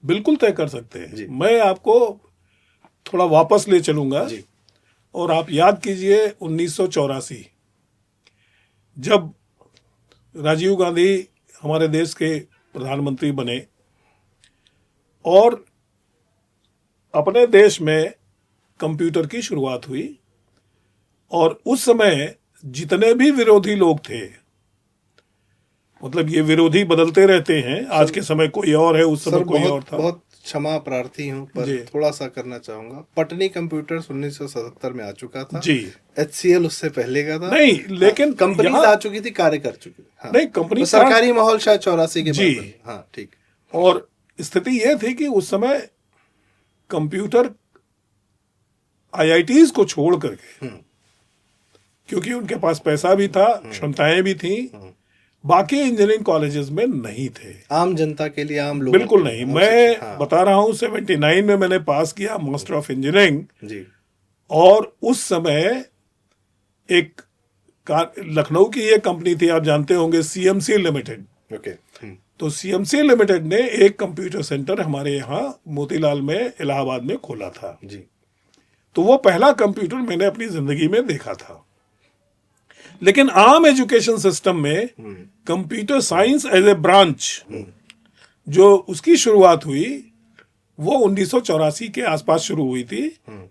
बिल्कुल तय कर सकते जी। हैं। मैं आपको थोड़ा वापस ले चलूंगा जी। और आप याद कीजिए 1984 जब राजीव गांधी हमारे देश के प्रधानमंत्री बने और अपने देश में कंप्यूटर की शुरुआत हुई, और उस समय जितने भी विरोधी लोग थे, मतलब ये विरोधी बदलते रहते हैं, आज के समय कोई और है, उस समय सर कोई और था। बहुत क्षमा प्रार्थी हूँ, पर जी। थोड़ा सा करना चाहूंगा। पटनी कंप्यूटर्स 1977 में आ चुका था जी। HCL उससे पहले का था। नहीं, लेकिन कंपनी यहाँ- आ चुकी थी, कार्य कर चुकी थी। हाँ। नहीं, कंपनी तो सरकारी माहौल शायद 84 के जी। बाद बनी। हाँ ठीक। और स्थिति यह थी कि उस समय कंप्यूटर आईआईटीज को छोड़ करके, क्योंकि उनके पास पैसा भी था, क्षमताएं भी थी, बाकी इंजीनियरिंग कॉलेजेस में नहीं थे। आम जनता के लिए, आम लोगों बिल्कुल के लिए, नहीं। आम मैं शिक्षा, हाँ। बता रहा हूं 79 में मैंने पास किया मास्टर ऑफ इंजीनियरिंग, जी। और उस समय एक लखनऊ की एक कंपनी थी, आप जानते होंगे, सीएमसी लिमिटेड। ओके। तो सीएमसी लिमिटेड ने एक कंप्यूटर सेंटर हमारे यहाँ मोतीलाल में, इलाहाबाद में खोला था। जी। तो वो पहला कंप्यूटर मैंने अपनी जिंदगी में देखा था। लेकिन आम एजुकेशन सिस्टम में computer science as a branch जो उसकी शुरुआत हुई वो 1984 के आसपास शुरू हुई थी।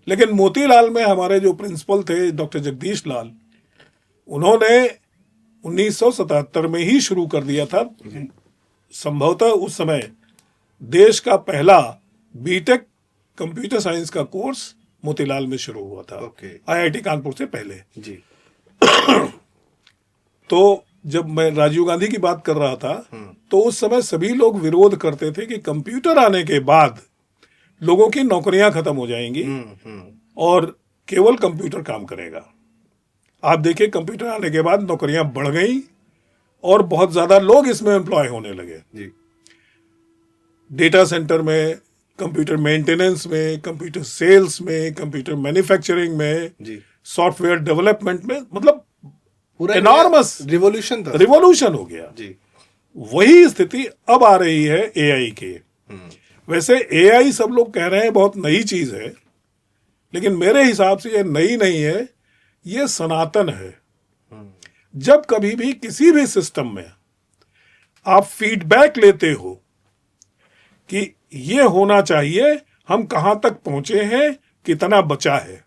लेकिन मोतीलाल में हमारे जो प्रिंसिपल थे डॉक्टर जगदीश लाल, उन्होंने 1977 में ही शुरू कर दिया था। संभवतः उस समय देश का पहला बीटेक कंप्यूटर साइंस का कोर्स मोतीलाल में शुरू हुआ था, ओके। आईआईटी कानपुर से पहले। जी। तो जब मैं राजीव गांधी की बात कर रहा था, तो उस समय सभी लोग विरोध करते थे कि कंप्यूटर आने के बाद लोगों की नौकरियां खत्म हो जाएंगी और केवल कंप्यूटर काम करेगा। आप देखिए, कंप्यूटर आने के बाद नौकरियां बढ़ गई और बहुत ज्यादा लोग इसमें एम्प्लॉय होने लगे। जी। डेटा सेंटर में, कंप्यूटर मेंटेनेंस में, कंप्यूटर सेल्स में, कंप्यूटर मैन्युफैक्चरिंग में, जी। सॉफ्टवेयर डेवलपमेंट में, मतलब पूरा एनॉर्मस रिवॉल्यूशन था। रिवॉल्यूशन हो गया। जी। वही स्थिति अब आ रही है एआई के। वैसे एआई सब लोग कह रहे हैं बहुत नई चीज है, लेकिन मेरे हिसाब से ये नई नहीं है, ये सनातन है। जब कभी भी किसी भी सिस्टम में आप फीडबैक लेते हो कि ये होना चाहिए, हम कहां तक पहुंचे हैं, कितना बचा है,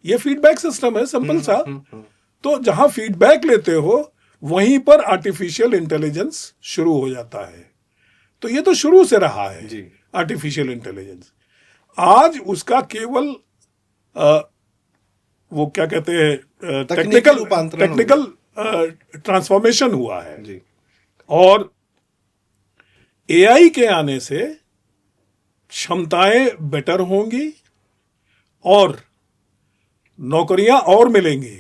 ये फीडबैक सिस्टम है, सिंपल सा। तो जहां फीडबैक लेते हो वहीं पर आर्टिफिशियल इंटेलिजेंस शुरू हो जाता है। तो ये तो शुरू से रहा है जी। Artificial intelligence. आज उसका केवल वो क्या कहते हैं, टेक्निकल ट्रांसफॉर्मेशन हुआ है। जी। और एआई के आने से क्षमताएं बेटर होंगी और नौकरियां और मिलेंगी।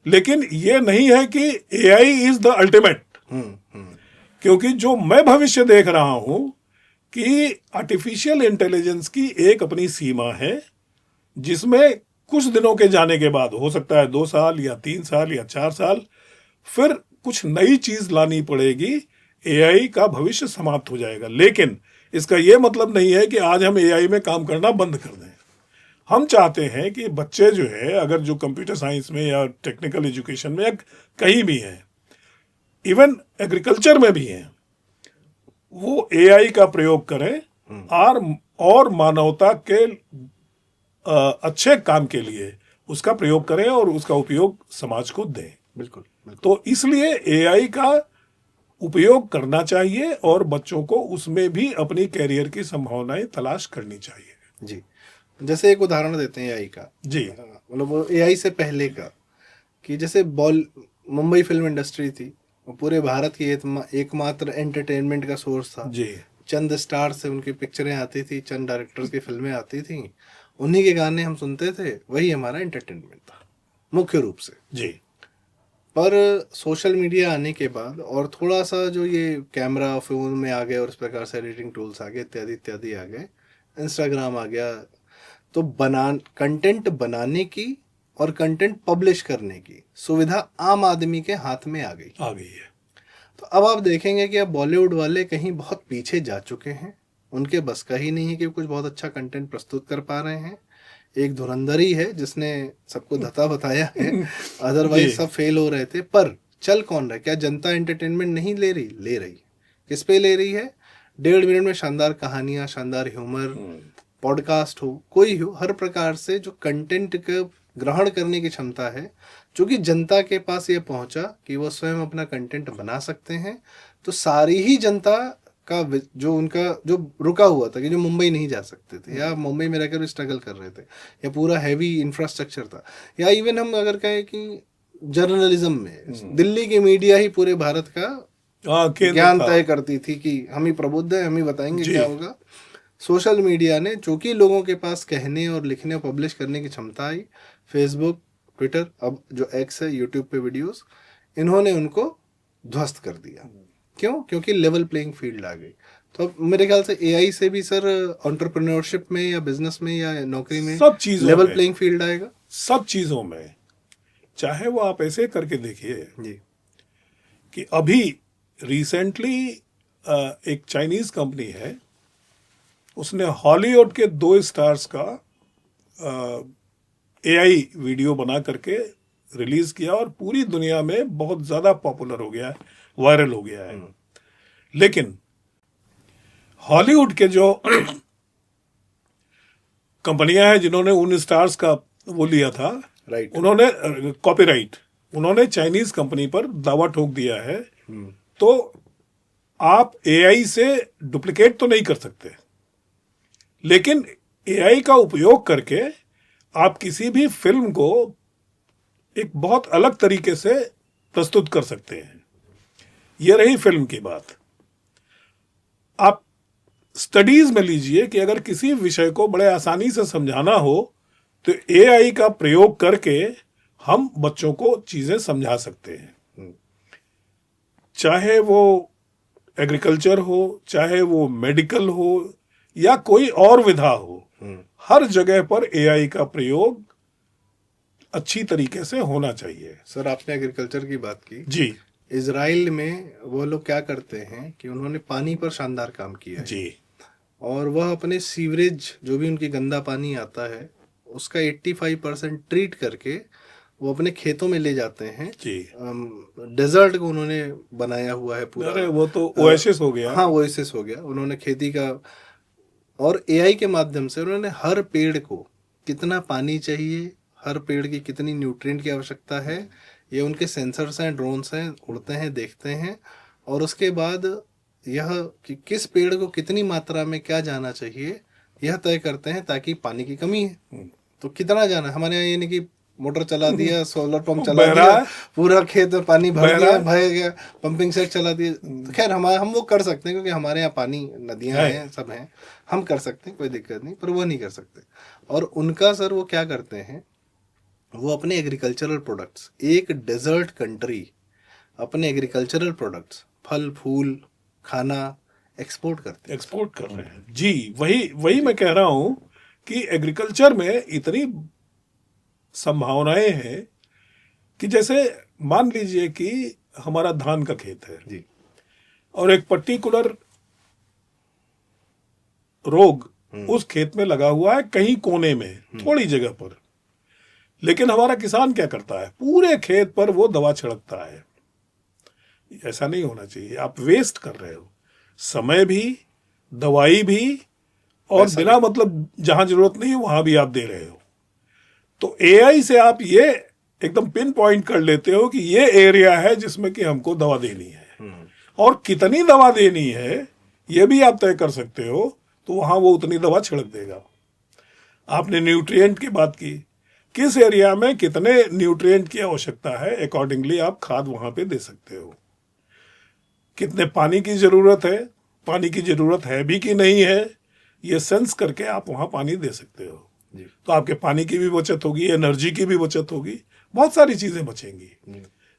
लेकिन यह नहीं है कि एआई इज द अल्टीमेट, क्योंकि जो मैं भविष्य देख रहा हूं कि आर्टिफिशियल इंटेलिजेंस की एक अपनी सीमा है, जिसमें कुछ दिनों के जाने के बाद, हो सकता है 2 साल या 3 साल या 4 साल, फिर कुछ नई चीज लानी पड़ेगी, एआई का भविष्य समाप्त हो जाएगा। लेकिन इसका यह मतलब नहीं है कि आज हम एआई में काम करना बंद कर दें। हम चाहते हैं कि बच्चे जो है, अगर जो कंप्यूटर साइंस में या टेक्निकल एजुकेशन में या कहीं भी हैं, इवन एग्रीकल्चर में भी हैं, वो एआई का प्रयोग करें और मानवता के अच्छे काम के लिए उसका प्रयोग करें और उसका उपयोग समाज को दें। बिल्कुल। तो इसलिए एआई का उपयोग करना चाहिए और बच्चों को उसमें भी अपनी कैरियर की संभावनाएं तलाश करनी चाहिए। जी, जैसे एक उदाहरण देते हैं एआई का। जी मतलब वो एआई से पहले का, कि जैसे मुंबई फिल्म इंडस्ट्री थी, वो पूरे भारत की एकमात्र एंटरटेनमेंट का सोर्स था। जी चंद स्टार से उनकी पिक्चरें आती थी, चंद डायरेक्टर्स की फिल्में आती थी, उन्हीं के गाने हम सुनते थे, वही हमारा एंटरटेनमेंट था मुख्य रूप से। जी पर सोशल मीडिया आने के बाद और थोड़ा सा जो ये कैमरा फोन में आ गए और इस प्रकार से एडिटिंग टूल्स आ गए, इत्यादि इत्यादि आ गए, इंस्टाग्राम आ गया, तो कंटेंट बनाने की और कंटेंट पब्लिश करने की सुविधा आम आदमी के हाथ में आ गई है। तो अब आप देखेंगे कि अब बॉलीवुड वाले कहीं बहुत पीछे जा चुके हैं, उनके बस का ही नहीं है कि कुछ बहुत अच्छा कंटेंट प्रस्तुत कर पा रहे हैं। एक धुरंधर ही है जिसने सबको धता बताया है, अदरवाइज सब फेल हो रहे थे। पर चल कौन रहा है? क्या जनता एंटरटेनमेंट नहीं ले रही? ले रही है। किस पे ले रही है? 1.5 मिनट में शानदार कहानियां, शानदार ह्यूमर, पॉडकास्ट हो, कोई हो, हर प्रकार से जो कंटेंट का ग्रहण करने की क्षमता है, चूंकि जनता के पास ये पहुंचा कि वो स्वयं अपना कंटेंट बना सकते हैं, तो सारी ही जनता का जो उनका जो रुका हुआ था, कि जो मुंबई नहीं जा सकते थे या मुंबई में रहकर स्ट्रगल कर रहे थे, या पूरा हैवी इंफ्रास्ट्रक्चर था, या इवन हम अगर कहें कि जर्नलिज्म में दिल्ली की मीडिया ही पूरे भारत का ज्ञान तय करती थी कि हम ही प्रबुद्ध हैं, हम ही बताएंगे क्या होगा। सोशल मीडिया ने चूंकि लोगों के पास कहने और लिखने और पब्लिश करने की क्षमता आई, फेसबुक, ट्विटर, अब जो एक्स है, यूट्यूब पे वीडियोस, इन्होंने उनको ध्वस्त कर दिया। क्यों? क्योंकि लेवल प्लेइंग फील्ड आ गई। तो अब मेरे ख्याल से एआई से भी सर एंटरप्रेन्योरशिप में या बिजनेस में या नौकरी में सब चीजों लेवल प्लेइंग फील्ड आएगा। सब चीजों में, चाहे वो आप ऐसे करके देखिए जी कि अभी रिसेंटली एक चाइनीज कंपनी है, उसने हॉलीवुड के 2 स्टार्स का एआई वीडियो बना करके रिलीज किया और पूरी दुनिया में बहुत ज्यादा पॉपुलर हो गया है, वायरल हो गया है। लेकिन हॉलीवुड के जो कंपनियां हैं जिन्होंने उन स्टार्स का वो लिया था, उन्होंने कॉपीराइट, उन्होंने चाइनीज कंपनी पर दावा ठोक दिया है। तो आप एआई से डुप्लीकेट तो नहीं कर सकते, लेकिन एआई का उपयोग करके आप किसी भी फिल्म को एक बहुत अलग तरीके से प्रस्तुत कर सकते हैं। यह रही फिल्म की बात। आप स्टडीज में लीजिए कि अगर किसी विषय को बड़े आसानी से समझाना हो तो एआई का प्रयोग करके हम बच्चों को चीजें समझा सकते हैं। चाहे वो एग्रीकल्चर हो, चाहे वो मेडिकल हो, या कोई और विधा हो, हर जगह पर एआई का प्रयोग अच्छी तरीके से होना चाहिए। सर, आपने एग्रीकल्चर की बात की। जी। इजराइल में वो लोग क्या करते हैं कि उन्होंने पानी पर शानदार काम किया है। जी। और वह अपने सीवरेज, जो भी उनकी गंदा पानी आता है, उसका 85% ट्रीट करके वो अपने खेतों में ले जाते हैं। जी। डेजर्ट को उन्होंने बनाया हुआ है पूरा। अरे वो तो ओएसिस हो गया। हाँ, ओएसिस हो गया। उन्होंने खेती का, और एआई के माध्यम से उन्होंने हर पेड़ को कितना पानी चाहिए, हर पेड़ की कितनी न्यूट्रिएंट की आवश्यकता है, ये उनके सेंसर्स हैं, ड्रोन्स हैं, उड़ते हैं, देखते हैं, और उसके बाद यह कि किस पेड़ को कितनी मात्रा में क्या जाना चाहिए यह तय करते हैं, ताकि पानी की कमी है तो कितना जाना। हमारे यहाँ ये नहीं कि मोटर चला दिया, सोलर पंप चला दिया, पूरा खेत में पानी भर गया, पंपिंग सेट चला दिया। तो खैर हम वो कर सकते हैं, क्योंकि हमारे यहाँ पानी, नदियाँ हैं, सब हैं, हम कर सकते हैं, कोई दिक्कत नहीं। पर वो नहीं कर सकते। और उनका सर वो क्या करते हैं, वो अपने एग्रीकल्चरल प्रोडक्ट्स, एक डेजर्ट कंट्री अपने एग्रीकल्चरल प्रोडक्ट्स, फल फूल, खाना एक्सपोर्ट कर रहे हैं। जी, वही मैं कह रहा हूं कि एग्रीकल्चर में इतनी संभावनाएं हैं कि जैसे मान लीजिए कि हमारा धान का खेत है जी, और एक पर्टिकुलर रोग उस खेत में लगा हुआ है, कहीं कोने में, थोड़ी जगह पर। लेकिन हमारा किसान क्या करता है, पूरे खेत पर वो दवा छिड़कता है। ऐसा नहीं होना चाहिए। आप वेस्ट कर रहे हो, समय भी, दवाई भी, और बिना मतलब जहां जरूरत नहीं है वहां भी आप दे रहे हो। तो एआई से आप ये एकदम पिन पॉइंट कर लेते हो कि ये एरिया है जिसमें कि हमको दवा देनी है, और कितनी दवा देनी है ये भी आप तय कर सकते हो, तो वहां वो उतनी दवा छिड़क देगा। आपने न्यूट्रिएंट की बात की, किस एरिया में कितने न्यूट्रिएंट की आवश्यकता है, अकॉर्डिंगली आप खाद वहां पे दे सकते हो। कितने पानी की जरूरत है, पानी की जरूरत है भी कि नहीं है, ये सेंस करके आप वहां पानी दे सकते हो। जी। तो आपके पानी की भी बचत होगी, एनर्जी की भी बचत होगी, बहुत सारी चीजें बचेंगी।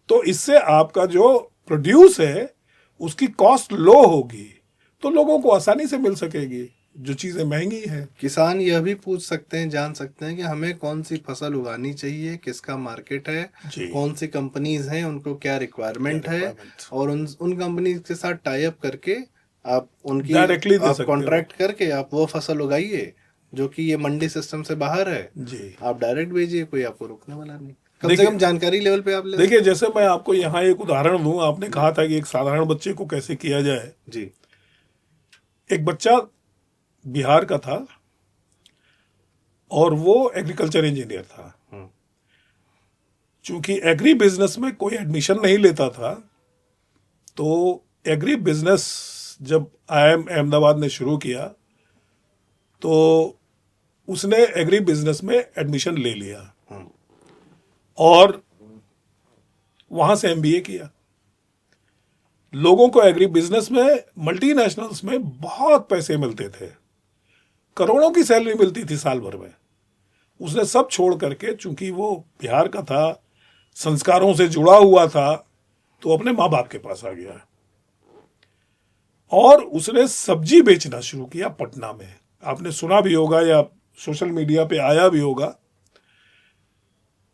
तो इससे आपका जो प्रोड्यूस है उसकी कॉस्ट लो होगी, तो लोगों को आसानी से मिल सकेगी जो चीजें महंगी हैं। किसान यह भी पूछ सकते हैं, जान सकते हैं कि हमें कौन सी फसल उगानी चाहिए, किसका मार्केट है, जी। कौन सी कंपनीज हैं, उनको क्या रिक्वायरमेंट है, requirement। और उन कंपनीज के साथ टाई अप करके आप उनकी Directly दे आप सकते हो। कॉन्ट्रैक्ट करके आप वो फसल उगाइए जो कि ये मंडी सिस्टम से बाहर है, जी। आप डायरेक्ट भेजिए, कोई आपको रोकने वाला नहीं। कम से देखिए- कम जानकारी लेवल पे आप ले देखिए, जैसे मैं आपको यहाँ एक उदाहरण दूं, आपने कहा था कि एक साधारण बच्चे को कैसे किया जाए। जी। एक बच्चा बिहार का था और वो एग्रीकल्चर इंजीनियर था। चूंकि एग्री बिजनेस में कोई एडमिशन नहीं लेता था, तो एग्री बिजनेस जब IIM अहमदाबाद ने शुरू किया तो उसने एग्री बिजनेस में एडमिशन ले लिया और वहां से MBA किया। लोगों को एग्री बिजनेस में, मल्टीनेशनल्स में बहुत पैसे मिलते थे, करोड़ों की सैलरी मिलती थी साल भर में। उसने सब छोड़ करके, चूंकि वो बिहार का था, संस्कारों से जुड़ा हुआ था, तो अपने माँ बाप के पास आ गया और उसने सब्जी बेचना शुरू किया पटना में। आपने सुना भी होगा या सोशल मीडिया पे आया भी होगा।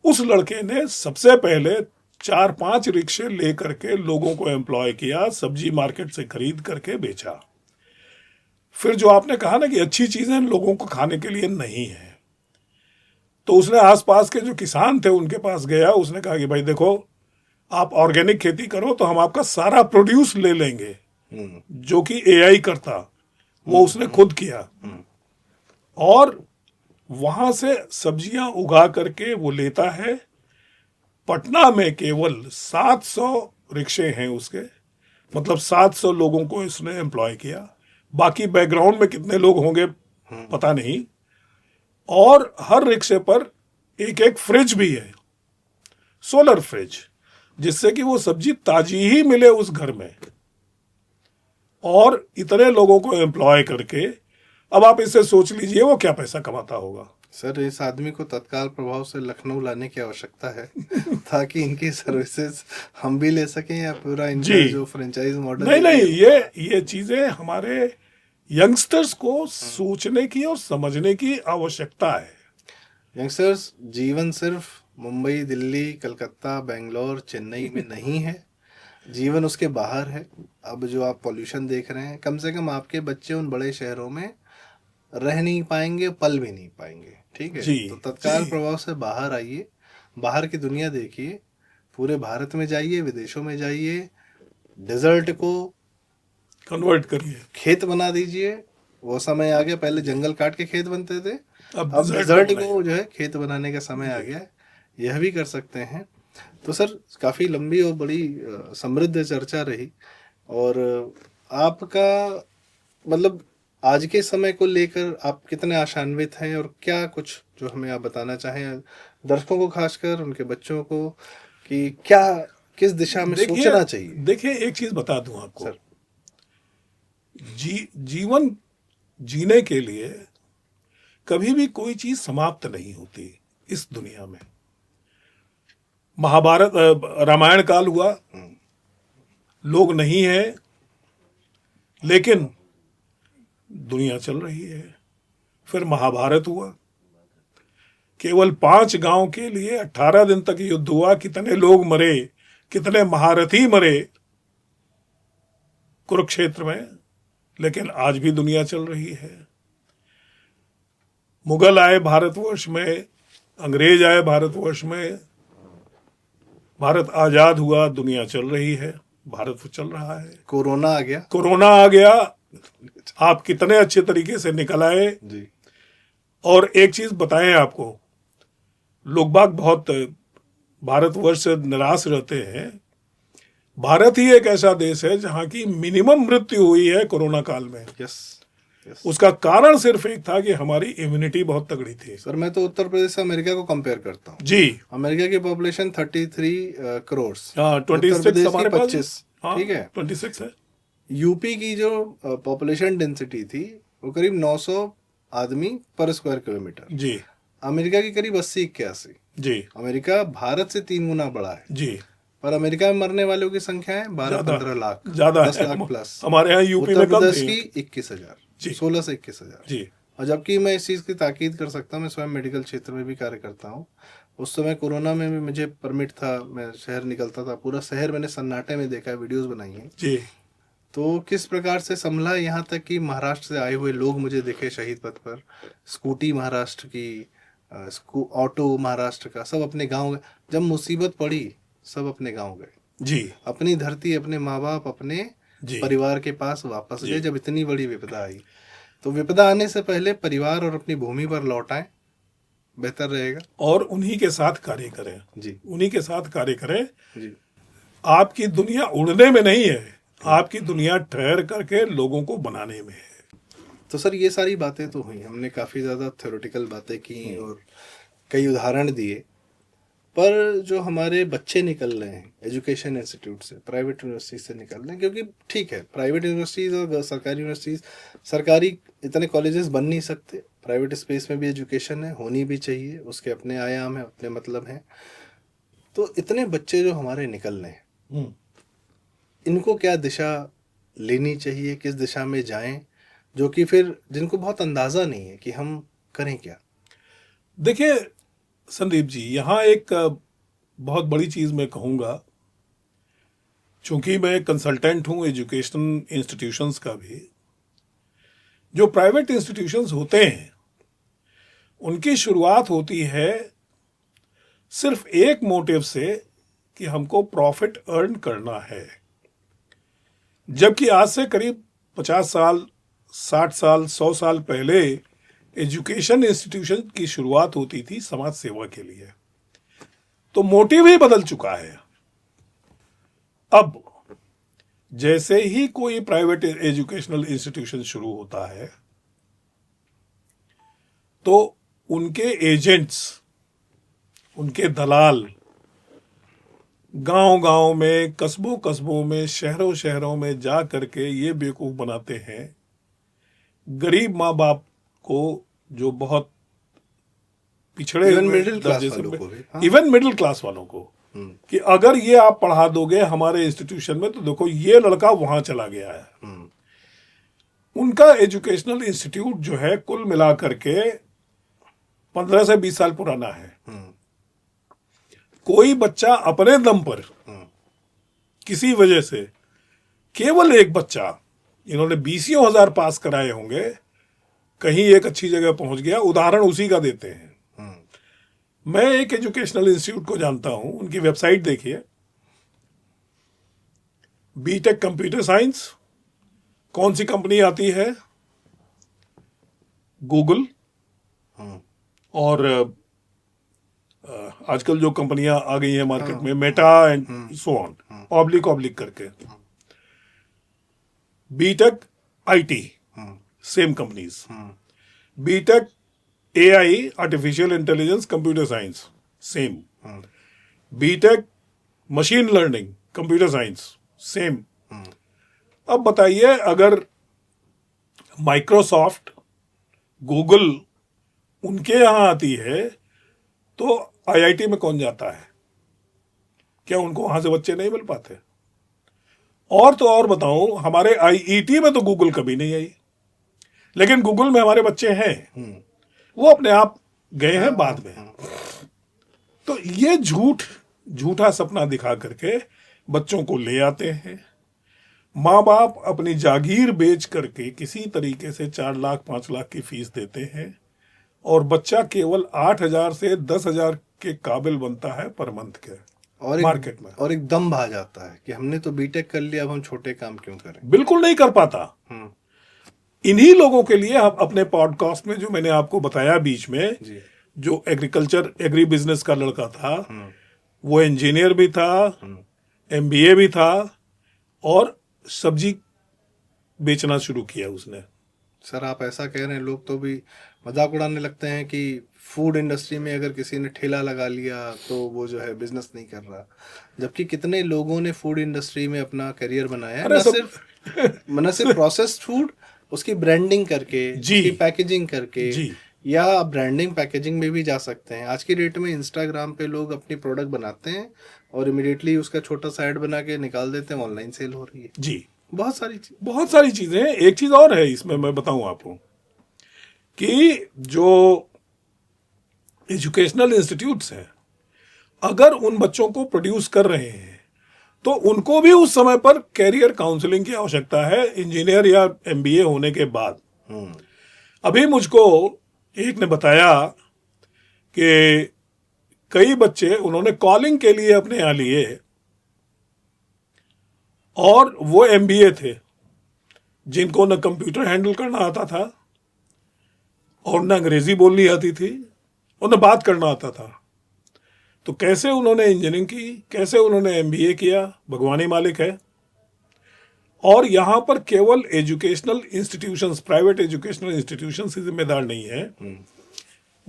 उस लड़के ने सबसे पहले 4-5 रिक्शे लेकर के लोगों को एम्प्लॉय किया, सब्जी मार्केट से खरीद करके बेचा। फिर जो आपने कहा ना कि अच्छी चीजें लोगों को खाने के लिए नहीं है, तो उसने आसपास के जो किसान थे उनके पास गया। उसने कहा कि भाई देखो, आप ऑर्गेनिक खेती करो तो हम आपका सारा प्रोड्यूस ले लेंगे, जो कि AI करता, वो उसने खुद किया। और वहां से सब्जियां उगा करके वो लेता है। पटना में केवल 700 रिक्शे हैं उसके, मतलब 700 लोगों को इसने एम्प्लॉय किया। बाकी बैकग्राउंड में कितने लोग होंगे पता नहीं। और हर रिक्शे पर एक एक फ्रिज भी है, सोलर फ्रिज, जिससे कि वो सब्जी ताजी ही मिले उस घर में। और इतने लोगों को एम्प्लॉय करके, अब आप इससे सोच लीजिए वो क्या पैसा कमाता होगा। सर, इस आदमी को तत्काल प्रभाव से लखनऊ लाने की आवश्यकता है ताकि इनकी सर्विसेज हम भी ले सकें, या पूरा इनका जो फ्रेंचाइज मॉडल नहीं, ये चीजें हमारे यंगस्टर्स को सोचने की और समझने की आवश्यकता है। यंगस्टर्स, जीवन सिर्फ मुंबई, दिल्ली, कलकत्ता, बेंगलोर, चेन्नई में नहीं है, जीवन उसके बाहर है। अब जो आप पॉल्यूशन देख रहे हैं, कम से कम आपके बच्चे उन बड़े शहरों में रह नहीं पाएंगे, पल भी नहीं पाएंगे। ठीक है, तो तत्काल प्रभाव से बाहर आइए, बाहर की दुनिया देखिए, पूरे भारत में जाइए, विदेशों में जाइए, डेजर्ट को कन्वर्ट करिए, खेत बना दीजिए। वो समय आ गया, पहले जंगल काट के खेत बनते थे, अब डेजर्ट डेजर्ट को जो है खेत बनाने का समय आ गया। यह भी कर सकते हैं। तो सर, काफ़ी लंबी और बड़ी समृद्ध चर्चा रही, और आपका मतलब आज के समय को लेकर आप कितने आशान्वित हैं, और क्या कुछ जो हमें आप बताना चाहें दर्शकों को, खासकर उनके बच्चों को, कि क्या किस दिशा में सोचना चाहिए? देखिए, एक चीज बता दूं आपको सर, जीवन जीने के लिए कभी भी कोई चीज समाप्त नहीं होती इस दुनिया में। महाभारत, रामायण काल हुआ, लोग नहीं है, लेकिन दुनिया चल रही है। फिर महाभारत हुआ, केवल 5 गांव के लिए 18 दिन तक युद्ध हुआ। कितने लोग मरे, कितने महारथी मरे कुरुक्षेत्र में, लेकिन आज भी दुनिया चल रही है। मुगल आए भारतवर्ष में, अंग्रेज आए भारतवर्ष में, भारत आजाद हुआ, दुनिया चल रही है, भारत चल रहा है। कोरोना आ गया, आप कितने अच्छे तरीके से निकल आए जी। और एक चीज बताएं आपको, लोग बाग बहुत भारतवर्ष से निराश रहते हैं भारत ही एक ऐसा देश है जहां की मिनिमम मृत्यु हुई है कोरोना काल में। यस यस उसका कारण सिर्फ एक था कि हमारी इम्यूनिटी बहुत तगड़ी थी। सर, मैं तो उत्तर प्रदेश से अमेरिका को कंपेयर करता हूँ। जी अमेरिका की पॉपुलेशन 33 करोड़, हाँ, उत्तर 26 प्रदेश हमारे की पास 25। हाँ, ठीक है। 26 है। यूपी की जो पॉपुलेशन डेंसिटी थी वो करीब 900 आदमी पर स्क्वायर किलोमीटर। जी अमेरिका की करीब 80-81। जी अमेरिका भारत से 3 गुना बड़ा है, जी पर अमेरिका में मरने वालों की संख्या है 12-15 लाख, ज्यादा 10 है। लाख प्लस। हमारे यहाँ यूपी उत्तर में कम प्रदेश थी। की 21,000, जी 16 से 21,000। जी और जबकि मैं इस चीज़ की ताकीद कर सकता हूँ, मैं स्वयं मेडिकल क्षेत्र में भी कार्य करता हूँ। उस समय कोरोना में भी मुझे परमिट था, मैं शहर निकलता था, पूरा शहर मैंने सन्नाटे में देखा है, वीडियोस बनाई हैं। जी तो किस प्रकार से संभला, यहाँ तक कि महाराष्ट्र से आए हुए लोग मुझे दिखे शहीद पथ पर, स्कूटी महाराष्ट्र की, ऑटो महाराष्ट्र का, सब अपने गांव गए। जब मुसीबत पड़ी सब अपने गांव गए, जी अपनी धरती, अपने माँ बाप, अपने जी परिवार के पास वापस जी। गए। जब इतनी बड़ी विपदा आई तो विपदा आने से पहले परिवार और अपनी भूमि पर लौट आए, बेहतर रहेगा। और उन्हीं के साथ कार्य करें, जी उन्हीं के साथ कार्य करें। जी आपकी दुनिया उड़ने में नहीं है, आपकी दुनिया ठहर करके लोगों को बनाने में है। तो सर, ये सारी बातें तो हुई, हमने काफ़ी ज़्यादा थ्योरेटिकल बातें की और कई उदाहरण दिए, पर जो हमारे बच्चे निकल रहे हैं एजुकेशन इंस्टीट्यूट से, प्राइवेट यूनिवर्सिटी से निकल रहे हैं, क्योंकि ठीक है प्राइवेट यूनिवर्सिटीज़ और सरकारी यूनिवर्सिटीज़, सरकारी इतने कॉलेजेस बन नहीं सकते, प्राइवेट स्पेस में भी एजुकेशन है, होनी भी चाहिए, उसके अपने आयाम हैं, अपने मतलब हैं। तो इतने बच्चे जो हमारे निकल रहे हैं, इनको क्या दिशा लेनी चाहिए, किस दिशा में जाएं, जो कि फिर जिनको बहुत अंदाज़ा नहीं है कि हम करें क्या। देखिए संदीप जी, यहाँ एक बहुत बड़ी चीज मैं कहूँगा, चूंकि मैं कंसल्टेंट हूँ एजुकेशन इंस्टीट्यूशंस का भी। जो प्राइवेट इंस्टीट्यूशंस होते हैं उनकी शुरुआत होती है सिर्फ एक मोटिव से कि हमको प्रॉफिट अर्न करना है, जबकि आज से करीब 50 साल, 60 साल, 100 साल पहले एजुकेशन इंस्टीट्यूशन की शुरुआत होती थी समाज सेवा के लिए। तो मोटिव ही बदल चुका है। अब जैसे ही कोई प्राइवेट एजुकेशनल इंस्टीट्यूशन शुरू होता है तो उनके एजेंट्स, उनके दलाल गांव-गांव में, कस्बों में, शहरों में जा करके ये बेवकूफ बनाते हैं गरीब माँ बाप को, जो बहुत पिछड़े इवन हुए मिडिल क्लास दर्जे से, वालों को भी, हाँ। इवन मिडिल क्लास वालों को, कि अगर ये आप पढ़ा दोगे हमारे इंस्टीट्यूशन में तो देखो ये लड़का वहां चला गया है। उनका एजुकेशनल इंस्टीट्यूट जो है कुल मिला करके 15 से 20 साल पुराना है। कोई बच्चा अपने दम पर किसी वजह से, केवल एक बच्चा, इन्होंने 20,000 पास कराए होंगे, कहीं एक अच्छी जगह पहुंच गया, उदाहरण उसी का देते हैं। मैं एक एजुकेशनल इंस्टीट्यूट को जानता हूं, उनकी वेबसाइट देखिए, बीटेक कंप्यूटर साइंस। कौन सी कंपनी आती है? गूगल और आजकल जो कंपनियां आ गई हैं मार्केट में, Meta and so on, oblique करके। BTech IT, same companies. BTech AI, artificial intelligence computer science, same. BTech machine learning computer science, same. अब बताइए, अगर माइक्रोसॉफ्ट, गूगल उनके यहां आती है तो आईआईटी में कौन जाता है? क्या उनको वहां से बच्चे नहीं मिल पाते? और तो और बताऊं, हमारे आईईटी में तो गूगल कभी नहीं आई, लेकिन गूगल में हमारे बच्चे हैं, वो अपने आप गए हैं बाद में। तो ये झूठा सपना दिखा करके बच्चों को ले आते हैं। माँ बाप अपनी जागीर बेच करके किसी तरीके से 4 लाख 5 लाख की फीस देते हैं और बच्चा केवल 8,000 से 10,000 के काबिल बनता है पर मंथ के और मार्केट में। और एक दम आ जाता है कि हमने तो बीटेक कर लिया, अब हम छोटे काम क्यों करें। बिल्कुल नहीं कर पाता। इन्हीं लोगों के लिए हम अपने पॉडकास्ट में, जो मैंने आपको बताया बीच में, जो एग्री बिजनेस का लड़का था, वो इंजीनियर भी था, एमबीए भी था और सब्जी बेचना शुरू किया उसने। सर आप ऐसा कह रहे हैं, लोग तो भी मजाक उड़ाने लगते हैं कि फूड इंडस्ट्री में अगर किसी ने ठेला लगा लिया तो वो जो है बिजनेस नहीं कर रहा, जबकि कितने लोगों ने फूड इंडस्ट्री में अपना करियर बनाया है। अरे न सिर्फ प्रोसेस्ड फूड, उसकी ब्रांडिंग करके, जी उसकी पैकेजिंग करके, जी या ब्रांडिंग पैकेजिंग में भी जा सकते हैं। आज की डेट में इंस्टाग्राम पे लोग अपनी प्रोडक्ट बनाते हैं और इमिडिएटली उसका छोटा सा ऐड बना के निकाल देते हैं, ऑनलाइन सेल हो रही है। जी बहुत सारी चीजें हैं। एक चीज और है इसमें मैं बताऊं आपको कि जो एजुकेशनल इंस्टीट्यूट्स हैं, अगर उन बच्चों को प्रोड्यूस कर रहे हैं तो उनको भी उस समय पर कैरियर काउंसलिंग की आवश्यकता है, इंजीनियर या एमबीए होने के बाद। अभी मुझको एक ने बताया कि कई बच्चे उन्होंने कॉलिंग के लिए अपने यहाँ लिए और वो एमबीए थे, जिनको न कंप्यूटर हैंडल करना आता था और न अंग्रेजी बोलनी आती थी और न बात करना आता था। तो कैसे उन्होंने इंजीनियरिंग की, कैसे उन्होंने एमबीए किया, भगवान ही मालिक है। और यहां पर केवल educational institutions, private educational institutions ही जिम्मेदार नहीं है,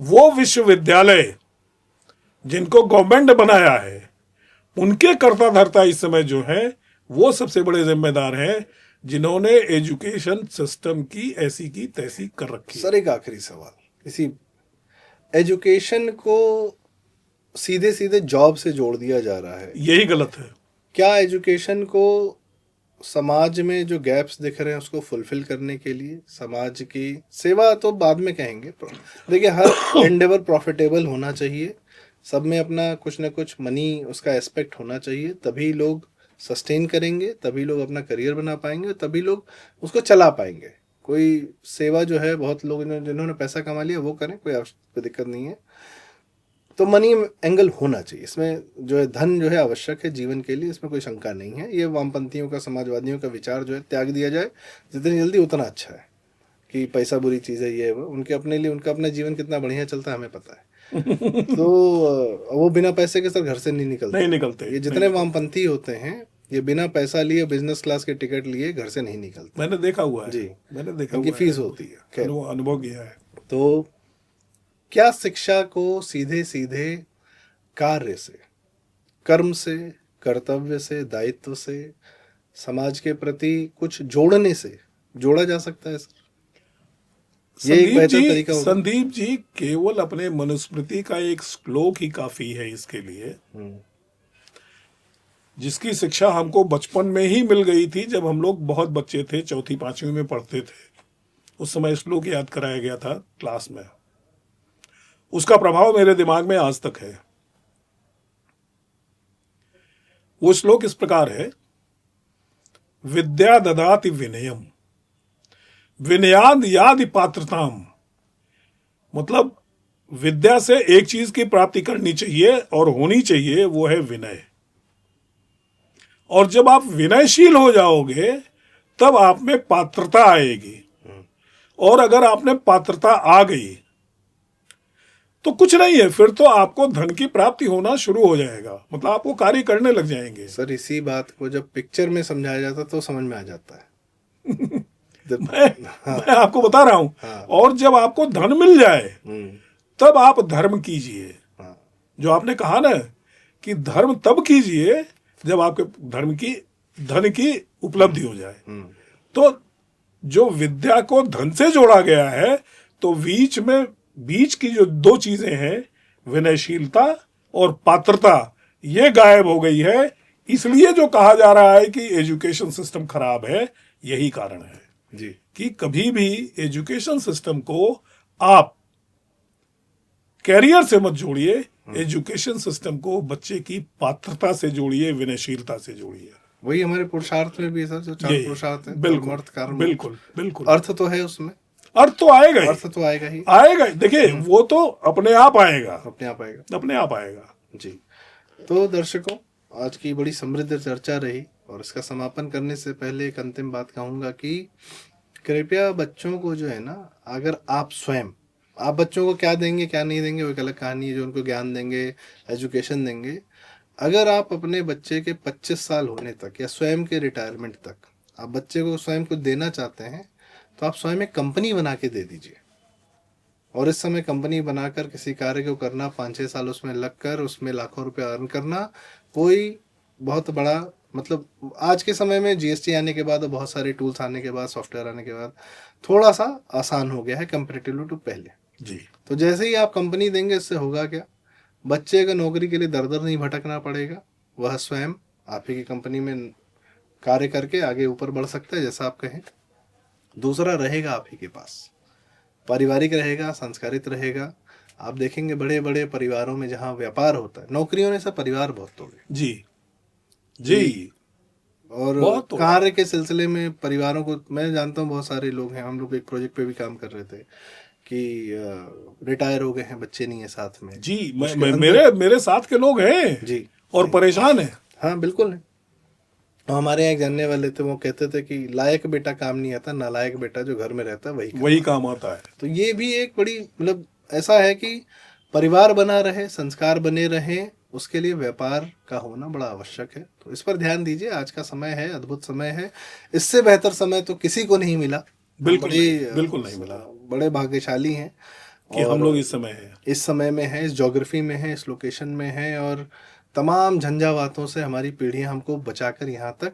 वो विश्वविद्यालय जिनको गवर्नमेंट ने बनाया है उनके कर्ता धर्ता इस समय जो है वो सबसे बड़े जिम्मेदार हैं, जिन्होंने एजुकेशन सिस्टम की ऐसी की तैसी कर रखी है। सर एक आखिरी सवाल, इसी एजुकेशन को सीधे सीधे जॉब से जोड़ दिया जा रहा है, यही गलत है। क्या एजुकेशन को समाज में जो गैप्स दिख रहे हैं उसको फुलफिल करने के लिए, समाज की सेवा तो बाद में कहेंगे, देखिए हर एंडेवर प्रॉफिटेबल होना चाहिए, सब में अपना कुछ ना कुछ मनी उसका एस्पेक्ट होना चाहिए, तभी लोग सस्टेन करेंगे, तभी लोग अपना करियर बना पाएंगे, तभी लोग उसको चला पाएंगे। कोई सेवा जो है, बहुत लोग जिन्होंने पैसा कमा लिया वो करें, कोई दिक्कत नहीं है, तो मनी एंगल होना चाहिए इसमें, जो है धन जो है आवश्यक है जीवन के लिए, इसमें कोई शंका नहीं है। ये वामपंथियों का, समाजवादियों का विचार जो है त्याग दिया जाए जितनी जल्दी उतना अच्छा है, कि पैसा बुरी चीज़ है, ये वो उनके अपने लिए, उनका अपना जीवन कितना बढ़िया चलता है हमें पता है। तो वो बिना पैसे के सर घर से नहीं निकलते। ये जितने वामपंथी होते हैं ये बिना पैसा लिए, बिजनेस क्लास के टिकट लिए घर से नहीं निकलते। मैंने देखा हुआ है जी, मैंने देखा उनकी हुआ फीस है, होती है, अनुभव किया है। तो क्या शिक्षा को सीधे सीधे कार्य से, कर्म से, कर्तव्य से, दायित्व से, समाज के प्रति कुछ जोड़ने से जोड़ा जा सकता है सर? ये एक बेहतर तरीका होगा। संदीप जी, केवल अपने मनुस्मृति का एक श्लोक ही काफी है इसके लिए, जिसकी शिक्षा हमको बचपन में ही मिल गई थी। जब हम लोग बहुत बच्चे थे, चौथी पांचवी में पढ़ते थे, उस समय श्लोक याद कराया गया था क्लास में। उसका प्रभाव मेरे दिमाग में आज तक है। वो श्लोक इस प्रकार है, विद्या ददाति विनयम विनयाद यादि पात्रताम। मतलब विद्या से एक चीज की प्राप्ति करनी चाहिए और होनी चाहिए, वो है विनय। और जब आप विनयशील हो जाओगे तब आप में पात्रता आएगी, और अगर आपने पात्रता आ गई तो कुछ नहीं है, फिर तो आपको धन की प्राप्ति होना शुरू हो जाएगा, मतलब आप वो कार्य करने लग जाएंगे। सर इसी बात को जब पिक्चर में समझाया जाता तो समझ में आ जाता है। मैं आपको बता रहा हूं। हाँ। और जब आपको धन मिल जाए तब आप धर्म कीजिए। जो आपने कहा ना कि धर्म तब कीजिए जब आपके धन की उपलब्धि हो जाए। तो जो विद्या को धन से जोड़ा गया है, तो बीच की जो दो चीजें हैं, विनयशीलता और पात्रता, ये गायब हो गई है। इसलिए जो कहा जा रहा है कि एजुकेशन सिस्टम खराब है, यही कारण है जी, कि कभी भी एजुकेशन सिस्टम को आप कैरियर से मत जोड़िए, एजुकेशन सिस्टम को बच्चे की पात्रता से जोड़िए, विनयशीलता से जोड़िए। वही हमारे पुरुषार्थ में भी है सर, जो चार पुरुषार्थ है, बिल्कुल कारण, बिल्कुल अर्थ तो है उसमें, अर्थ तो आएगा ही, अर्थ तो आएगा ही, आएगा। देखिए वो तो अपने आप आएगा जी। तो दर्शकों, आज की बड़ी समृद्ध चर्चा रही, और इसका समापन करने से पहले एक अंतिम बात कहूंगा कि कृपया बच्चों को जो है ना, अगर आप स्वयं, आप बच्चों को क्या देंगे क्या नहीं देंगे वो एक अलग कहानी है, जो उनको ज्ञान देंगे, एजुकेशन देंगे, अगर आप अपने बच्चे के 25 साल होने तक या स्वयं के रिटायरमेंट तक आप बच्चे को स्वयं कुछ देना चाहते हैं, तो आप स्वयं एक कंपनी बना के दे दीजिए। और इस समय कंपनी बनाकर किसी कार्य को करना, 5-6 साल उसमें लगकर उसमें लाखों रुपए अर्न करना, कोई बहुत बड़ा, मतलब आज के समय में जीएसटी आने के बाद और बहुत सारे टूल्स आने के बाद, सॉफ्टवेयर आने के बाद थोड़ा सा आसान हो गया है कंपेरेटिवली टू पहले। जी। तो जैसे ही आप कंपनी देंगे, इससे होगा क्या, बच्चे को नौकरी के लिए दर दर नहीं भटकना पड़ेगा, वह स्वयं आप ही की कंपनी में कार्य करके आगे ऊपर बढ़ सकता है जैसा आप कहें। दूसरा रहेगा आप ही के पास, पारिवारिक रहेगा, संस्कारित रहेगा। आप देखेंगे बड़े बड़े परिवारों में जहाँ व्यापार होता है, नौकरियों ने सब परिवार बहुत तोड़े। जी जी। और बहुत तोड़ा। कार्य के सिलसिले में परिवारों को, मैं जानता हूँ बहुत सारे लोग हैं, हम लोग एक प्रोजेक्ट पे भी काम कर रहे थे कि रिटायर हो गए हैं, बच्चे नहीं है साथ में। जी, उसके अंदर- मेरे साथ के लोग हैं जी और जी। परेशान हैं। हाँ बिल्कुल है। और हमारे यहाँ एक जानने वाले थे, वो कहते थे कि लायक बेटा काम नहीं आता, नालायक बेटा जो घर में रहता है वही काम आता है। तो ये भी एक बड़ी, मतलब ऐसा है कि परिवार बना रहे, संस्कार बने रहे, उसके लिए व्यापार का होना बड़ा आवश्यक है। तो इस पर ध्यान दीजिए। आज का समय है, अद्भुत समय है, इससे बेहतर समय तो किसी को नहीं मिला। बिल्कुल बड़े नहीं, बिल्कुल नहीं मिला बड़े भाग्यशाली हैं कि हम और लोग इस समय हैं। इस समय में है, इस ज्योग्राफी में है, इस लोकेशन में है, और तमाम झंझावातों से हमारी पीढ़ियां हमको बचाकर यहाँ तक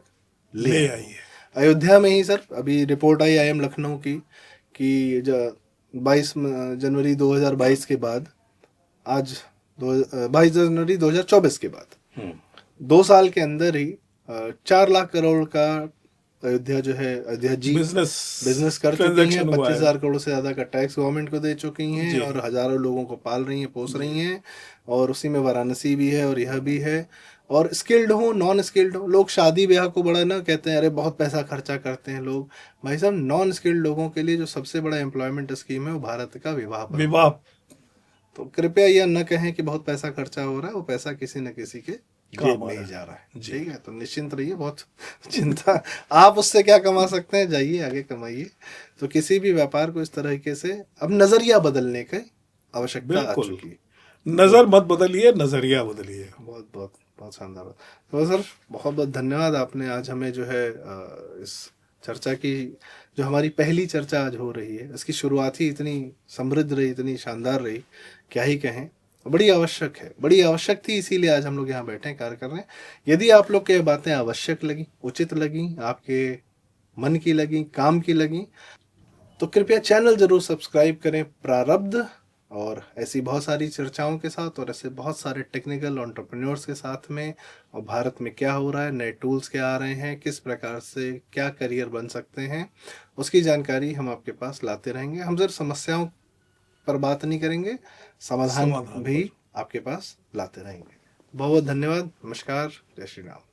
ले आई आई है। अयोध्या में ही सर अभी रिपोर्ट आई IIM लखनऊ की कि 22 जनवरी 2022 के बाद, आज 22 जनवरी 2024 के बाद 2 साल के अंदर ही 4 लाख करोड़ का अयोध्या जो है, अयोध्या जी बिजनेस कर चुकी हैं। transaction हुआ 25,000 करोड़ से ज्यादा का टैक्स गवर्नमेंट को दे चुकी हैं जी। और हजारों लोगों को पाल रही हैं, पोस रही हैं। और उसी में वाराणसी भी है और यह भी है। और स्किल्ड हो, नॉन स्किल्ड हो, लोग शादी ब्याह को बड़ा ना कहते हैं, अरे बहुत पैसा खर्चा करते हैं लोग। भाई साहब, नॉन स्किल्ड लोगों के लिए जो सबसे बड़ा एम्प्लॉयमेंट स्कीम है वो भारत का विवाह पर। विवाह। तो कृपया यह न कहें कि बहुत पैसा खर्चा हो रहा है, वो पैसा किसी न किसी के जेब में ही जा रहा है। ठीक है, तो निश्चिंत रहिए, बहुत चिंता आप उससे क्या कमा सकते हैं, जाइए आगे कमाइए। तो किसी भी व्यापार को इस तरीके से अब नजरिया बदलने की आवश्यकता आ बिल्कुल। चुकी है। नजर मत बदलिए, नजरिया बदलिए। बहुत बहुत बहुत शानदार। तो सर बहुत बहुत धन्यवाद, आपने आज हमें जो है इस चर्चा की, जो हमारी पहली चर्चा आज हो रही है, इसकी शुरुआत ही इतनी समृद्ध रही, इतनी शानदार रही, क्या ही कहें। बड़ी आवश्यक है, बड़ी आवश्यक थी, इसीलिए आज हम लोग यहाँ बैठे हैं, कार्य कर रहे हैं। यदि आप लोग के बातें आवश्यक लगी, उचित लगी, आपके मन की लगी, काम की लगी, तो कृपया चैनल जरूर सब्सक्राइब करें प्रारब्ध। और ऐसी बहुत सारी चर्चाओं के साथ और ऐसे बहुत सारे टेक्निकल एंटरप्रेन्योर्स के साथ में, और भारत में क्या हो रहा है, नए टूल्स क्या आ रहे हैं, किस प्रकार से क्या करियर बन सकते हैं, उसकी जानकारी हम आपके पास लाते रहेंगे। हम सिर्फ समस्याओं पर बात नहीं करेंगे, समाधान भी आपके पास लाते रहेंगे। बहुत बहुत धन्यवाद। नमस्कार। जय श्री राम।